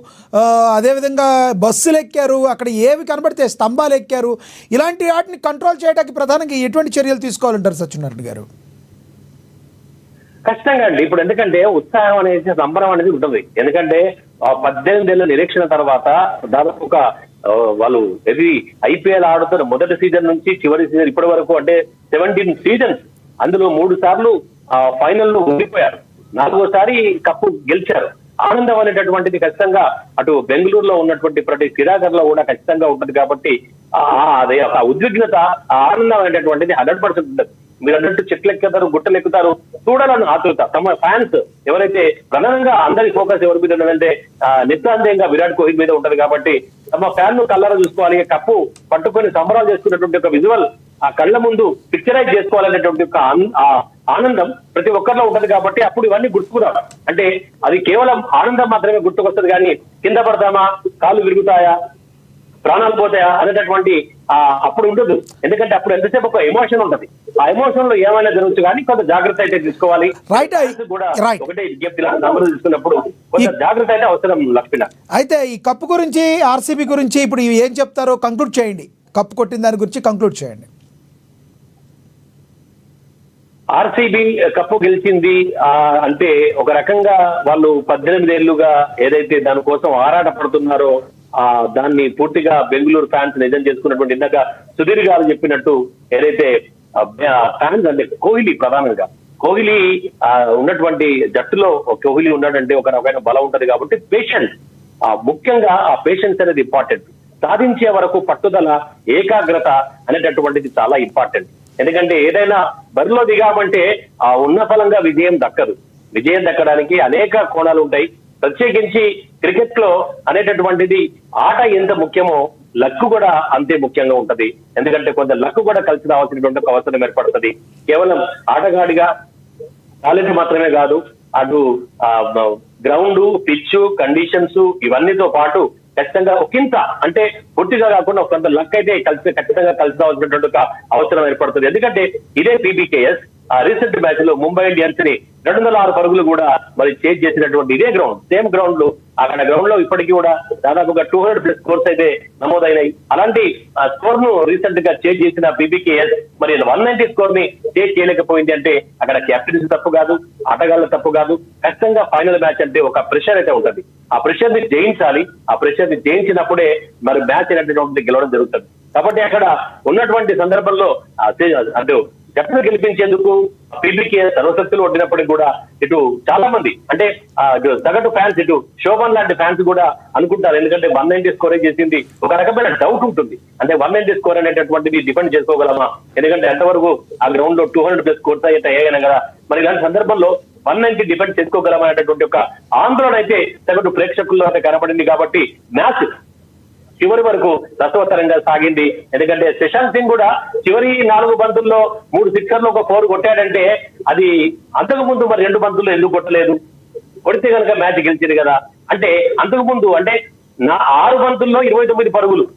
అదేవిధంగా బస్సులు ఎక్కారు, అక్కడ ఏవి కనబడితే స్తంభాలు ఎక్కారు. ఇలాంటి వాటిని కంట్రోల్ చేయడానికి ప్రధానంగా ఎటువంటి చర్యలు తీసుకోవాలంటారు సత్యనారాయణ గారు? ఖచ్చితంగా అండి. ఇప్పుడు ఎందుకంటే ఉత్సాహం అనేది, సంబరం అనేది ఉంటుంది. ఎందుకంటే 18 ఏళ్ల నిరీక్షణ తర్వాత దాదాపు ఒక వాళ్ళు ఇది IPL ఆడుతున్న మొదటి సీజన్ నుంచి చివరి సీజన్ ఇప్పటి వరకు అంటే 17 సీజన్స్, అందులో 3 సార్లు ఫైనల్ లో ఓడిపోయారు, 4వసారి కప్పు గెలిచారు. ఆనందం అనేటటువంటిది ఖచ్చితంగా అటు బెంగళూరులో ఉన్నటువంటి ప్రతి క్రీడాకారులో కూడా ఖచ్చితంగా ఉంటుంది. కాబట్టి అదే ఆ ఉద్విగ్నత, ఆ ఆనందం అనేటటువంటిది 100% ఉంటుంది. మీరు అన్నట్టు చెట్లు ఎక్కుతారు, గుట్టలు ఎక్కుతారు, చూడాలని ఆతృత. తమ ఫ్యాన్స్ ఎవరైతే ప్రధానంగా అందరి ఫోకస్ ఎవరి మీద ఉన్నదంటే నిస్సందేహంగా విరాట్ కోహ్లీ మీద ఉంటది. కాబట్టి తమ ఫ్యాన్ ను కళ్ళారా చూసుకోవాలి, కప్పు పట్టుకొని సంబరాలు చేసుకున్నటువంటి ఒక విజువల్ ఆ కళ్ళ ముందు పిక్చరైజ్ చేసుకోవాలనేటువంటి ఒక ఆనందం ప్రతి ఒక్కరిలో ఉంటది. కాబట్టి అప్పుడు ఇవన్నీ గుర్తుకురావు. అంటే అది కేవలం ఆనందం మాత్రమే గుర్తుకొస్తుంది, కానీ కింద పడతామా, కాళ్ళు విరుగుతాయా, ప్రాణాలు పోతాయా అనేటటువంటి అప్పుడు ఉంటుంది. ఎందుకంటే అప్పుడు ఎంతసేపు ఒక ఎమోషన్ ఉంటది. ఆ ఎమోషన్ లో ఏమైనా జరగచ్చు, కానీ కొంత జాగ్రత్త అయితే తీసుకోవాలి. కూడా ఒకటే విజ్ఞప్తి, నమ్మలు తీసుకున్నప్పుడు కొంత జాగ్రత్త అయితే అవసరం. లక్ష్మణ, అయితే ఈ కప్పు గురించి, ఆర్సీబీ గురించి ఇప్పుడు ఏం చెప్తారో కంక్లూడ్ చేయండి. కప్పు కొట్టిన దాని గురించి కంక్లూడ్ చేయండి. ఆర్సీబీ కప్పు గెలిచింది అంటే ఒక రకంగా వాళ్ళు 18 ఏళ్లుగా ఏదైతే దానికోసం ఆరాట పడుతున్నారో దాన్ని పూర్తిగా బెంగళూరు ఫ్యాన్స్ నిజం చేసుకున్నటువంటి, ఇందాక సుధీర్ గారు చెప్పినట్టు ఏదైతే ఫ్యాన్స్ అంటే కోహ్లీ, ప్రధానంగా కోహ్లీ ఉన్నటువంటి జట్టులో కోహ్లీ ఉన్నాడంటే ఒక రకమైన బలం ఉంటది. కాబట్టి పేషెన్స్, ముఖ్యంగా ఆ పేషెన్స్ అనేది ఇంపార్టెంట్. సాధించే వరకు పట్టుదల, ఏకాగ్రత అనేటటువంటిది చాలా ఇంపార్టెంట్. ఎందుకంటే ఏదైనా బరిలో దిగామంటే ఉన్న ఫలంగా విజయం దక్కదు. విజయం దక్కడానికి అనేక కోణాలు ఉంటాయి. ప్రత్యేకించి క్రికెట్ లో అనేటటువంటిది ఆట ఎంత ముఖ్యమో లక్ కూడా అంతే ముఖ్యంగా ఉంటది. ఎందుకంటే కొంత లక్ కూడా కలిసి రావాల్సినటువంటి అవసరం ఏర్పడుతుంది. కేవలం ఆటగాడిగా టాలెంట్ మాత్రమే కాదు, అటు గ్రౌండ్, పిచ్, కండిషన్స్ ఇవన్నీతో పాటు ఖచ్చితంగా ఒకంత అంటే పూర్తిగా కాకుండా కొంత లక్ అయితే ఖచ్చితంగా కలిసి రావాల్సినటువంటి ఒక అవసరం ఏర్పడుతుంది. ఎందుకంటే ఇదే పీబీకేఎస్ రీసెంట్ మ్యాచ్ లో ముంబై ఇండియన్స్ ని 206 పరుగులు కూడా మరి చేజ్ చేసినటువంటి ఇదే గ్రౌండ్, సేమ్ గ్రౌండ్ లో, అక్కడ గ్రౌండ్ లో ఇప్పటికీ కూడా దాదాపుగా 200+ స్కోర్స్ అయితే నమోదైనాయి. అలాంటి స్కోర్ ను రీసెంట్ గా చేజ్ చేసిన పీబీకేఎస్ మరి 190 స్కోర్ ని చేజ్ చేయలేకపోయింది. అంటే అక్కడ కెప్టెన్సీ తప్పు కాదు, ఆటగాళ్ళ తప్పు కాదు. ఖచ్చితంగా ఫైనల్ మ్యాచ్ అంటే ఒక ప్రెషర్ అయితే ఉంటది. ఆ ప్రెషర్ ని జయించాలి. ఆ ప్రెషర్ ని జయించినప్పుడే మరి మ్యాచ్ అనేటువంటి గెలవడం జరుగుతుంది. కాబట్టి అక్కడ ఉన్నటువంటి సందర్భంలో అంటే జట్టును గెలిపించేందుకు పీబీకే సర్వశక్తులు ఒడ్డినప్పటికీ కూడా ఇటు చాలా మంది అంటే సగటు ఫ్యాన్స్, ఇటు శోభన్ లాంటి ఫ్యాన్స్ కూడా అనుకుంటారు. ఎందుకంటే 190 స్కోర్ చేసింది ఒక రకమైన డౌట్ ఉంటుంది. అంటే 190 స్కోర్ అనేటటువంటిది డిపెండ్ చేసుకోగలమా, ఎందుకంటే ఎంతవరకు ఆ గ్రౌండ్ లో 200+ స్కోర్స్ అయితే అయ్యాయి కదా. మరి ఇలాంటి సందర్భంలో 190 డిపెండ్ చేసుకోగలమా అనేటటువంటి ఒక ఆందోళన అయితే సగటు ప్రేక్షకుల్లో అయితే కనపడింది. కాబట్టి మ్యాచ్ చివరి వరకు రసవత్తరంగా సాగింది. ఎందుకంటే శశాంక్ సింగ్ కూడా చివరి 4 బంతుల్లో 3 సిక్సర్లు, ఒక 4 కొట్టాడంటే అది అంతకు ముందు మరి 2 బంతుల్లో ఎందుకు కొట్టలేదు? కొడితే కనుక మ్యాచ్ గెలిచింది కదా. అంటే అంతకు ముందు అంటే 6 బంతుల్లో 29 పరుగులు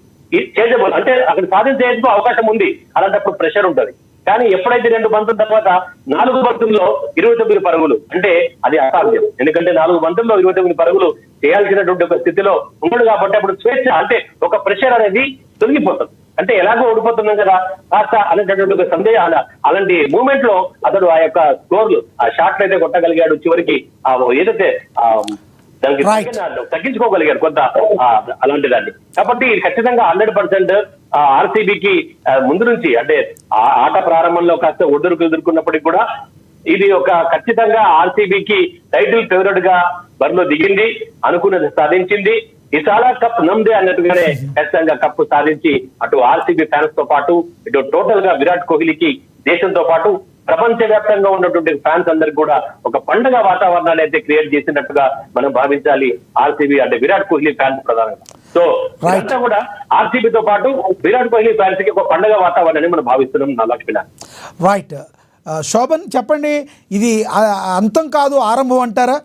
చేసేబోదు, అంటే అక్కడ సాధించేందుకు అవకాశం ఉంది. అలాంటప్పుడు ప్రెషర్ ఉంటుంది. కానీ ఎప్పుడైతే 2 బంతుల తర్వాత 4 బంతుల్లో 29 పరుగులు అంటే అది అసాధ్యం. ఎందుకంటే 4 బంతుల్లో 29 పరుగులు చేయాల్సినటువంటి ఒక స్థితిలో ఉన్నాడు. కాబట్టి అప్పుడు స్వేచ్ఛ అంటే ఒక ప్రెషర్ అనేది తొలగిపోతుంది. అంటే ఎలాగో ఓడిపోతున్నాం కదా కాస్త అనేటటువంటి ఒక సందేహాల అలాంటి మూమెంట్ లో అతడు ఆ యొక్క స్కోర్లు, ఆ షాట్లు అయితే కొట్టగలిగాడు. చివరికి ఏదైతే దానికి తగ్గించుకోగలిగారు కొంత అలాంటి దాన్ని. కాబట్టి ఖచ్చితంగా 100% ఆర్సీబీకి ముందు నుంచి అంటే ఆట ప్రారంభంలో కాస్త ఒడ్డుకు ఎదుర్కొన్నప్పటికీ కూడా ఇది ఒక ఖచ్చితంగా ఆర్సీబీకి టైటిల్ ఫేవరెట్ గా బరిలో దిగింది, అనుకున్నది సాధించింది. ఇసాలా కప్ నమ్దే అన్నట్టుగానే ఖచ్చితంగా కప్పు సాధించి అటు ఆర్సీబీ ఫ్యాన్స్ తో పాటు ఇటు టోటల్ గా విరాట్ కోహ్లీకి, దేశంతో పాటు ప్రపంచవ్యాప్తంగా ఉన్నటువంటి ఫ్యాన్స్ అందరికి కూడా ఒక పండుగ వాతావరణాన్ని అయితే క్రియేట్ చేసినట్టుగా మనం భావించాలి. ఆర్సీబీ అంటే విరాట్ కోహ్లీ ఫ్యాన్స్ ప్రధానంగా. సో ఇదంతా కూడా ఆర్సీబీతో పాటు విరాట్ కోహ్లీ ఫ్యాన్స్ కి ఒక పండుగ వాతావరణాన్ని మనం భావిస్తున్నాం. నా లక్ష్మణ. రైట్. శోభన్ చెప్పండి, ఇది అంతం కాదు ఆరంభం అంటారా?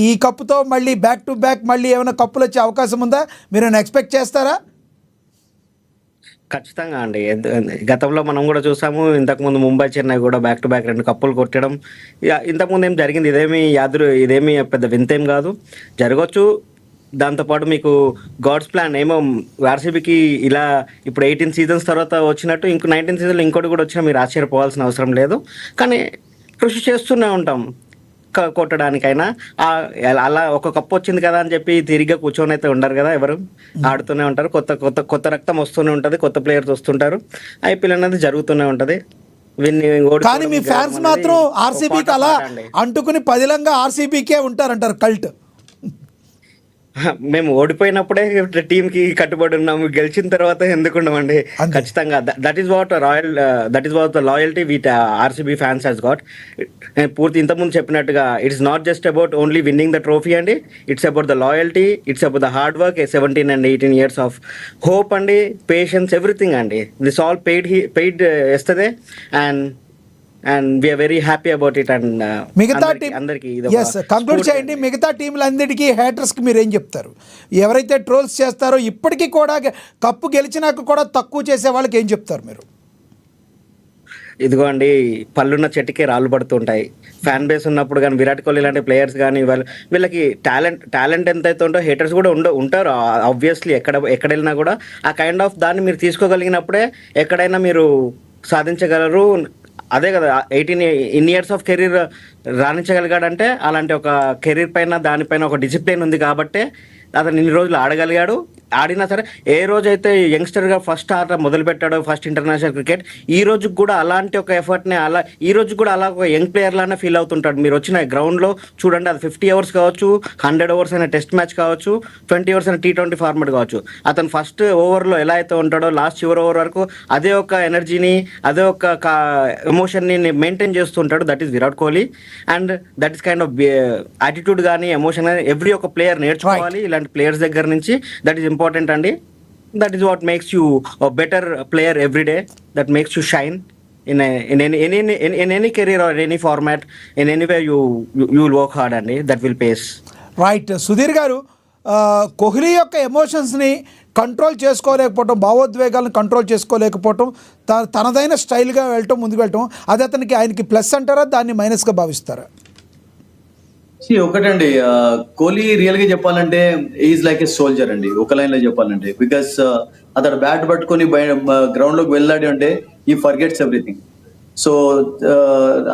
ఈ కప్పుతో మళ్ళీ బ్యాక్ టు బ్యాక్ మళ్ళీ ఏమైనా కప్పులు వచ్చే అవకాశం ఉందా? మీరు ఎక్స్పెక్ట్ చేస్తారా? ఖచ్చితంగా అండి. గతంలో మనం కూడా చూసాము, ఇంతకుముందు ముంబై, చెన్నై కూడా బ్యాక్ టు బ్యాక్ 2 కప్పులు కొట్టడం ఇంతకుముందు ఏం జరిగింది. ఇదేమి పెద్ద వింతేం కాదు, జరగవచ్చు. దాంతోపాటు మీకు గాడ్స్ ప్లాన్ ఏమో ఆర్సీబీకి ఇలా ఇప్పుడు 18 సీజన్స్ తర్వాత వచ్చినట్టు 19 సీజన్లో ఇంకోటి కూడా వచ్చినా మీరు ఆశ్చర్యపోవాల్సిన అవసరం లేదు. కానీ కృషి చేస్తూనే ఉంటాం కొట్టడానికైనా. అలా ఒక కప్పు వచ్చింది కదా అని చెప్పి తిరిగి కూర్చొని అయితే ఉండరు కదా, ఎవరు ఆడుతూనే ఉంటారు. కొత్త రక్తం వస్తూనే ఉంటుంది, కొత్త ప్లేయర్స్ వస్తుంటారు, ఐపీఎల్ అనేది జరుగుతూనే ఉంటుంది. కానీ మీ ఫ్యాన్స్ మాత్రం ఆర్సీబీకి అలా అంటుకుని పదిలంగా ఆర్సీబీకే ఉంటారంటారు కల్ట్. మేము ఓడిపోయినప్పుడే టీంకి కట్టుబడి ఉన్నాము, గెలిచిన తర్వాత ఎందుకు ఉండమండి? ఖచ్చితంగా that is what the loyalty with RCB fans he's got. పూర్తి ఇంతకుముందు చెప్పినట్టుగా it's not just about only winning the trophy అండి, it's about the loyalty, it's about the hard work, 17 and 18 years of hope అండి, patience, everything అండి. This all paid yesterday and we are very happy about it. And మిగతా team అందరికి conclude చేయండి. మిగతా టీంలందరికీ హేటర్స్కి మీరు ఏం చెప్తారు? ఎవరైతే ట్రోల్స్ చేస్తారో ఇప్పటికీ కూడా కప్పు గెలిచినాక కూడా తక్కువ చేసే వాళ్ళకి ఏం చెప్తారు మీరు? ఇదిగో అండి, పళ్ళున్న చెట్టుకే రాళ్ళు పడుతుంటాయి. ఫ్యాన్ బేస్ ఉన్నప్పుడు కానీ విరాట్ కోహ్లీ లాంటి ప్లేయర్స్ కానీ వీళ్ళకి టాలెంట్ ఎంతైతే ఉంటో హేటర్స్ కూడా ఉంటారు ఆబ్వియస్లీ. ఎక్కడ వెళ్ళినా కూడా ఆ కైండ్ ఆఫ్ దాన్ని మీరు తీసుకోగలిగినప్పుడే ఎక్కడైనా మీరు సాధించగలరు. అదే కదా 18 years ఆఫ్ కెరీర్ రాణించగలిగాడంటే అలాంటి ఒక కెరీర్ పైన దానిపైన ఒక డిసిప్లిన్ ఉంది కాబట్టే అతను ఇన్ని రోజులు ఆడగలిగాడు. ఆడినా సరే ఏ రోజైతే యంగ్స్టర్గా ఫస్ట్ ఆట మొదలు పెట్టాడో ఫస్ట్ ఇంటర్నేషనల్ క్రికెట్, ఈ రోజుకి కూడా అలాంటి ఒక ఎఫర్ట్ని ఈ రోజు కూడా అలా ఒక యంగ్ ప్లేయర్ లానే ఫీల్ అవుతుంటాడు. మీరు వచ్చిన గ్రౌండ్లో చూడండి, అది 50 hours కావచ్చు, 100 hours అయిన టెస్ట్ మ్యాచ్ కావచ్చు, 20 hours అయిన T20 ఫార్మాట్ కావచ్చు. అతను ఫస్ట్ ఓవర్లో ఎలా అయితే ఉంటాడో లాస్ట్ చివరి ఓవర్ వరకు అదే ఒక ఎనర్జీని, అదే ఒక ఎమోషన్ని మెయింటైన్ చేస్తుంటాడు. That is Virat Kohli. And that is kind of attitude కానీ ఎమోషన్ కానీ ఎవ్రీ ఒక ప్లేయర్ నేర్చుకోవాలి ఇలాంటి ప్లేయర్స్ దగ్గర నుంచి. దట్ ఈస్ ఇంపార్టెంట్ అండి. That is what makes you better player every day. That makes you shine in any career or any format, in anywhere you will work hard అండి. that will pays. Right. Sudheer గారు, కోహ్లీ యొక్క ఎమోషన్స్ని control చేసుకోలేకపోవటం, భావోద్వేగాలను control చేసుకోలేకపోవటం, తనదైన స్టైల్గా వెళ్ళటం, ముందుకు వెళ్ళటం, అది అతనికి ఆయనకి ప్లస్ అంటారా, దాన్ని మైనస్గా భావిస్తారా? ఒకటండి, కోహ్లీ రియల్ గా చెప్పాలంటే ఈజ్ లైక్ ఏ సోల్జర్ అండి, ఒక లైన్ లో చెప్పాలంటే. బికాస్ అతడు బ్యాట్ పట్టుకొని గ్రౌండ్ లోకి వెళ్ళాడు అంటే ఈ ఫర్గెట్స్ ఎవ్రీథింగ్. సో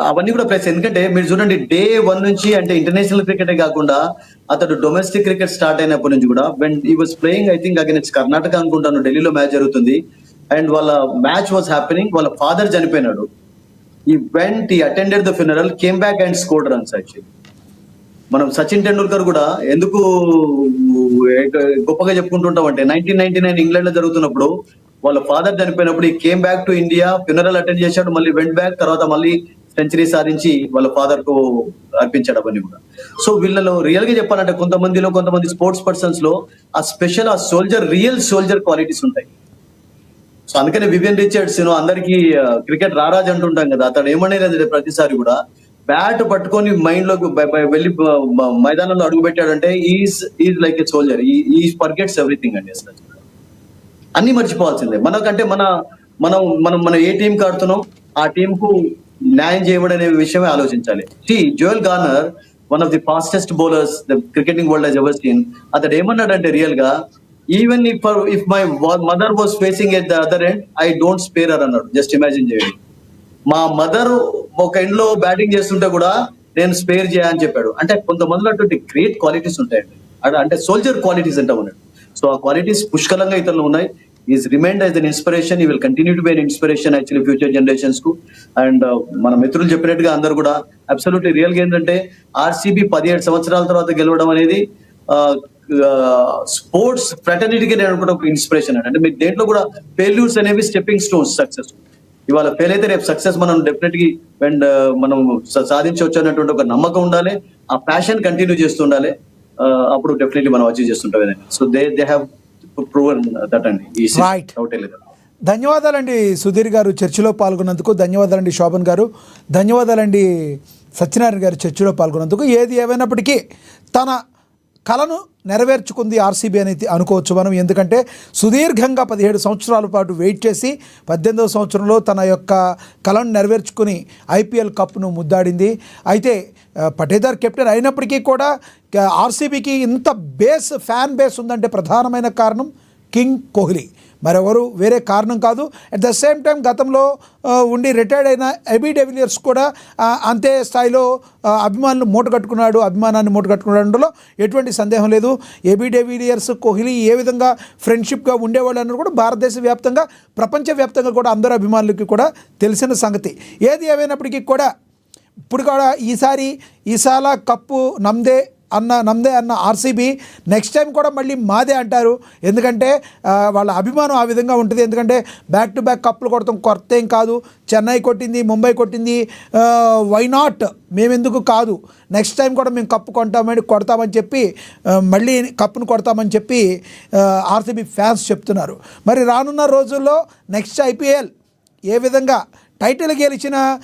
అవన్నీ కూడా ప్లస్. ఎందుకంటే మీరు చూడండి, Day 1 నుంచి, అంటే ఇంటర్నేషనల్ క్రికెటే కాకుండా అతడు డొమెస్టిక్ క్రికెట్ స్టార్ట్ అయినప్పటి నుంచి కూడా, when he was playing I think against Karnataka అనుకుంటాను, ఢిల్లీలో మ్యాచ్ జరుగుతుంది అండ్ వాళ్ళ మ్యాచ్ వాస్ హ్యాపెనింగ్, వాళ్ళ ఫాదర్ చనిపోయినాడు. he attended the funeral, came back and scored runs actually. మనం సచిన్ టెండూల్కర్ కూడా ఎందుకు గొప్పగా చెప్పుకుంటుంటాం అంటే 1999 ఇంగ్లాండ్ లో జరుగుతున్నప్పుడు వాళ్ళ ఫాదర్ చనిపోయినప్పుడు ఈ came back to India, funeral attend చేశాడు, మళ్ళీ వెంట్ బ్యాక్, తర్వాత మళ్ళీ సెంచరీ సాధించి వాళ్ళ ఫాదర్ కు అర్పించాడు అవన్నీ కూడా. సో వీళ్ళలో రియల్ గా చెప్పాలంటే కొంతమంది స్పోర్ట్స్ పర్సన్స్ లో ఆ స్పెషల్, ఆ సోల్జర్, రియల్ సోల్జర్ క్వాలిటీస్ ఉంటాయి. సో అందుకనే వివియన్ రిచర్డ్స్ అందరికి క్రికెట్ రారాజ్ అంటుంటాం కదా, అతడు ఏమనేది ప్రతిసారి కూడా బ్యాట్ పట్టుకొని మైండ్ లోకి వెళ్ళి మైదానంలో అడుగు పెట్టాడంటే ఈజ్ లైక్ ఎ సోల్జర్, ఈ ఫర్గెట్స్ ఎవ్రీథింగ్ అండి. అసలు అన్ని మర్చిపోవాల్సిందే. మనకంటే మనం ఏ టీం ఆడుతున్నాం ఆ టీం కు న్యాయం చేయబడి అనే విషయమే ఆలోచించాలి. Joel garner, one of the fastest bowlers the cricketing world has ever seen, అతడు ఏమన్నాడంటే రియల్ గా, even if my mother was facing at the other end I don't spare her అన్నాడు. జస్ట్ ఇమాజిన్ చేయండి, మా మదర్ ఒక ఎండ్ లో batting చేస్తుంటే కూడా నేను స్పేర్ చేయని చెప్పాడు. అంటే కొంతమందిలో అటువంటి గ్రేట్ క్వాలిటీస్ ఉంటాయండి, అంటే సోల్జర్ క్వాలిటీస్ అంటాం అన్నాడు. సో ఆ క్వాలిటీస్ పుష్కలంగా ఇతరులు ఉన్నాయి. Is remind as an inspiration, he will continue to be an inspiration actually future generations కు. అండ్ మన మిత్రులు చెప్పినట్టుగా అందరూ కూడా అబ్సల్యూట్లీ రియల్ గా ఏంటంటే ఆర్సీబీ 17 సంవత్సరాల తర్వాత గెలవడం అనేది స్పోర్ట్స్ ఫ్రాటర్నిటీకి నేను అనుకుంటే ఒక ఇన్స్పిరేషన్ అంటే మీకు దేంట్లో కూడా ఫెయిల్యూర్స్ అనేవి స్టెప్పింగ్ స్టోన్స్ సక్సెస్. ఇవాళ ఫెయిల్ అయితే రేపు సక్సెస్ మనం డెఫినెట్ గా మనం సాధించవచ్చు అన్నటువంటి ఒక నమ్మకం ఉండాలి, ఆ ప్యాషన్ కంటిన్యూ చేస్తుండాలి. అప్పుడు డెఫినెట్లీ మనం అచీవ్ చేస్తుంటాం ఏదైనా. So they have proven that అండి. ధన్యవాదాలండి సుధీర్ గారు చర్చలో పాల్గొన్నందుకు, ధన్యవాదాలండి శోభన్ గారు, ధన్యవాదాలండి సత్యనారాయణ గారు చర్చలో పాల్గొన్నందుకు. ఏది ఏమైనప్పటికీ తన కళను నెరవేర్చుకుంది ఆర్సీబీ అనేది అనుకోవచ్చు మనం. ఎందుకంటే సుదీర్ఘంగా 17 సంవత్సరాల పాటు వెయిట్ చేసి 18వ సంవత్సరంలో తన యొక్క కళను నెరవేర్చుకుని ఐపీఎల్ కప్ను ముద్దాడింది. అయితే పటేదార్ కెప్టెన్ అయినప్పటికీ కూడా ఆర్సీబీకి ఇంత ఫ్యాన్ బేస్ ఉందంటే ప్రధానమైన కారణం కింగ్ కోహ్లీ. మరెవరు వేరే కారణం కాదు. అట్ ద సేమ్ టైం గతంలో ఉండి రిటైర్డ్ అయిన ఏబీ డివిలియర్స్ కూడా అంతే స్థాయిలో అభిమానాన్ని మూటగట్టుకున్నాడులో ఎటువంటి సందేహం లేదు. ఏబీ డివిలియర్స్ కోహ్లీ ఏ విధంగా ఫ్రెండ్షిప్గా ఉండేవాళ్ళు అన్నది కూడా భారతదేశ వ్యాప్తంగా ప్రపంచవ్యాప్తంగా కూడా అందరు అభిమానులకి కూడా తెలిసిన సంగతి. ఏది ఏమైనప్పటికీ కూడా ఇప్పుడు కూడా ఈసారి కప్పు నమ్దే అన్న ఆర్సీబీ నెక్స్ట్ టైం కూడా మళ్ళీ మాదే అంటారు. ఎందుకంటే వాళ్ళ అభిమానం ఆ విధంగా ఉంటుంది. ఎందుకంటే బ్యాక్ టు బ్యాక్ కప్పులు కొడతాం కొత్త ఏం కాదు. చెన్నై కొట్టింది, ముంబై కొట్టింది, వై నాట్, మేమెందుకు కాదు, నెక్స్ట్ టైం కూడా మేము కప్పు కొడతామని చెప్పి మళ్ళీ కప్పును కొడతామని చెప్పి ఆర్సీబీ ఫ్యాన్స్ చెప్తున్నారు. మరి రానున్న రోజుల్లో నెక్స్ట్ ఐపీఎల్ ఏ విధంగా టైటిల్ గెలిచిన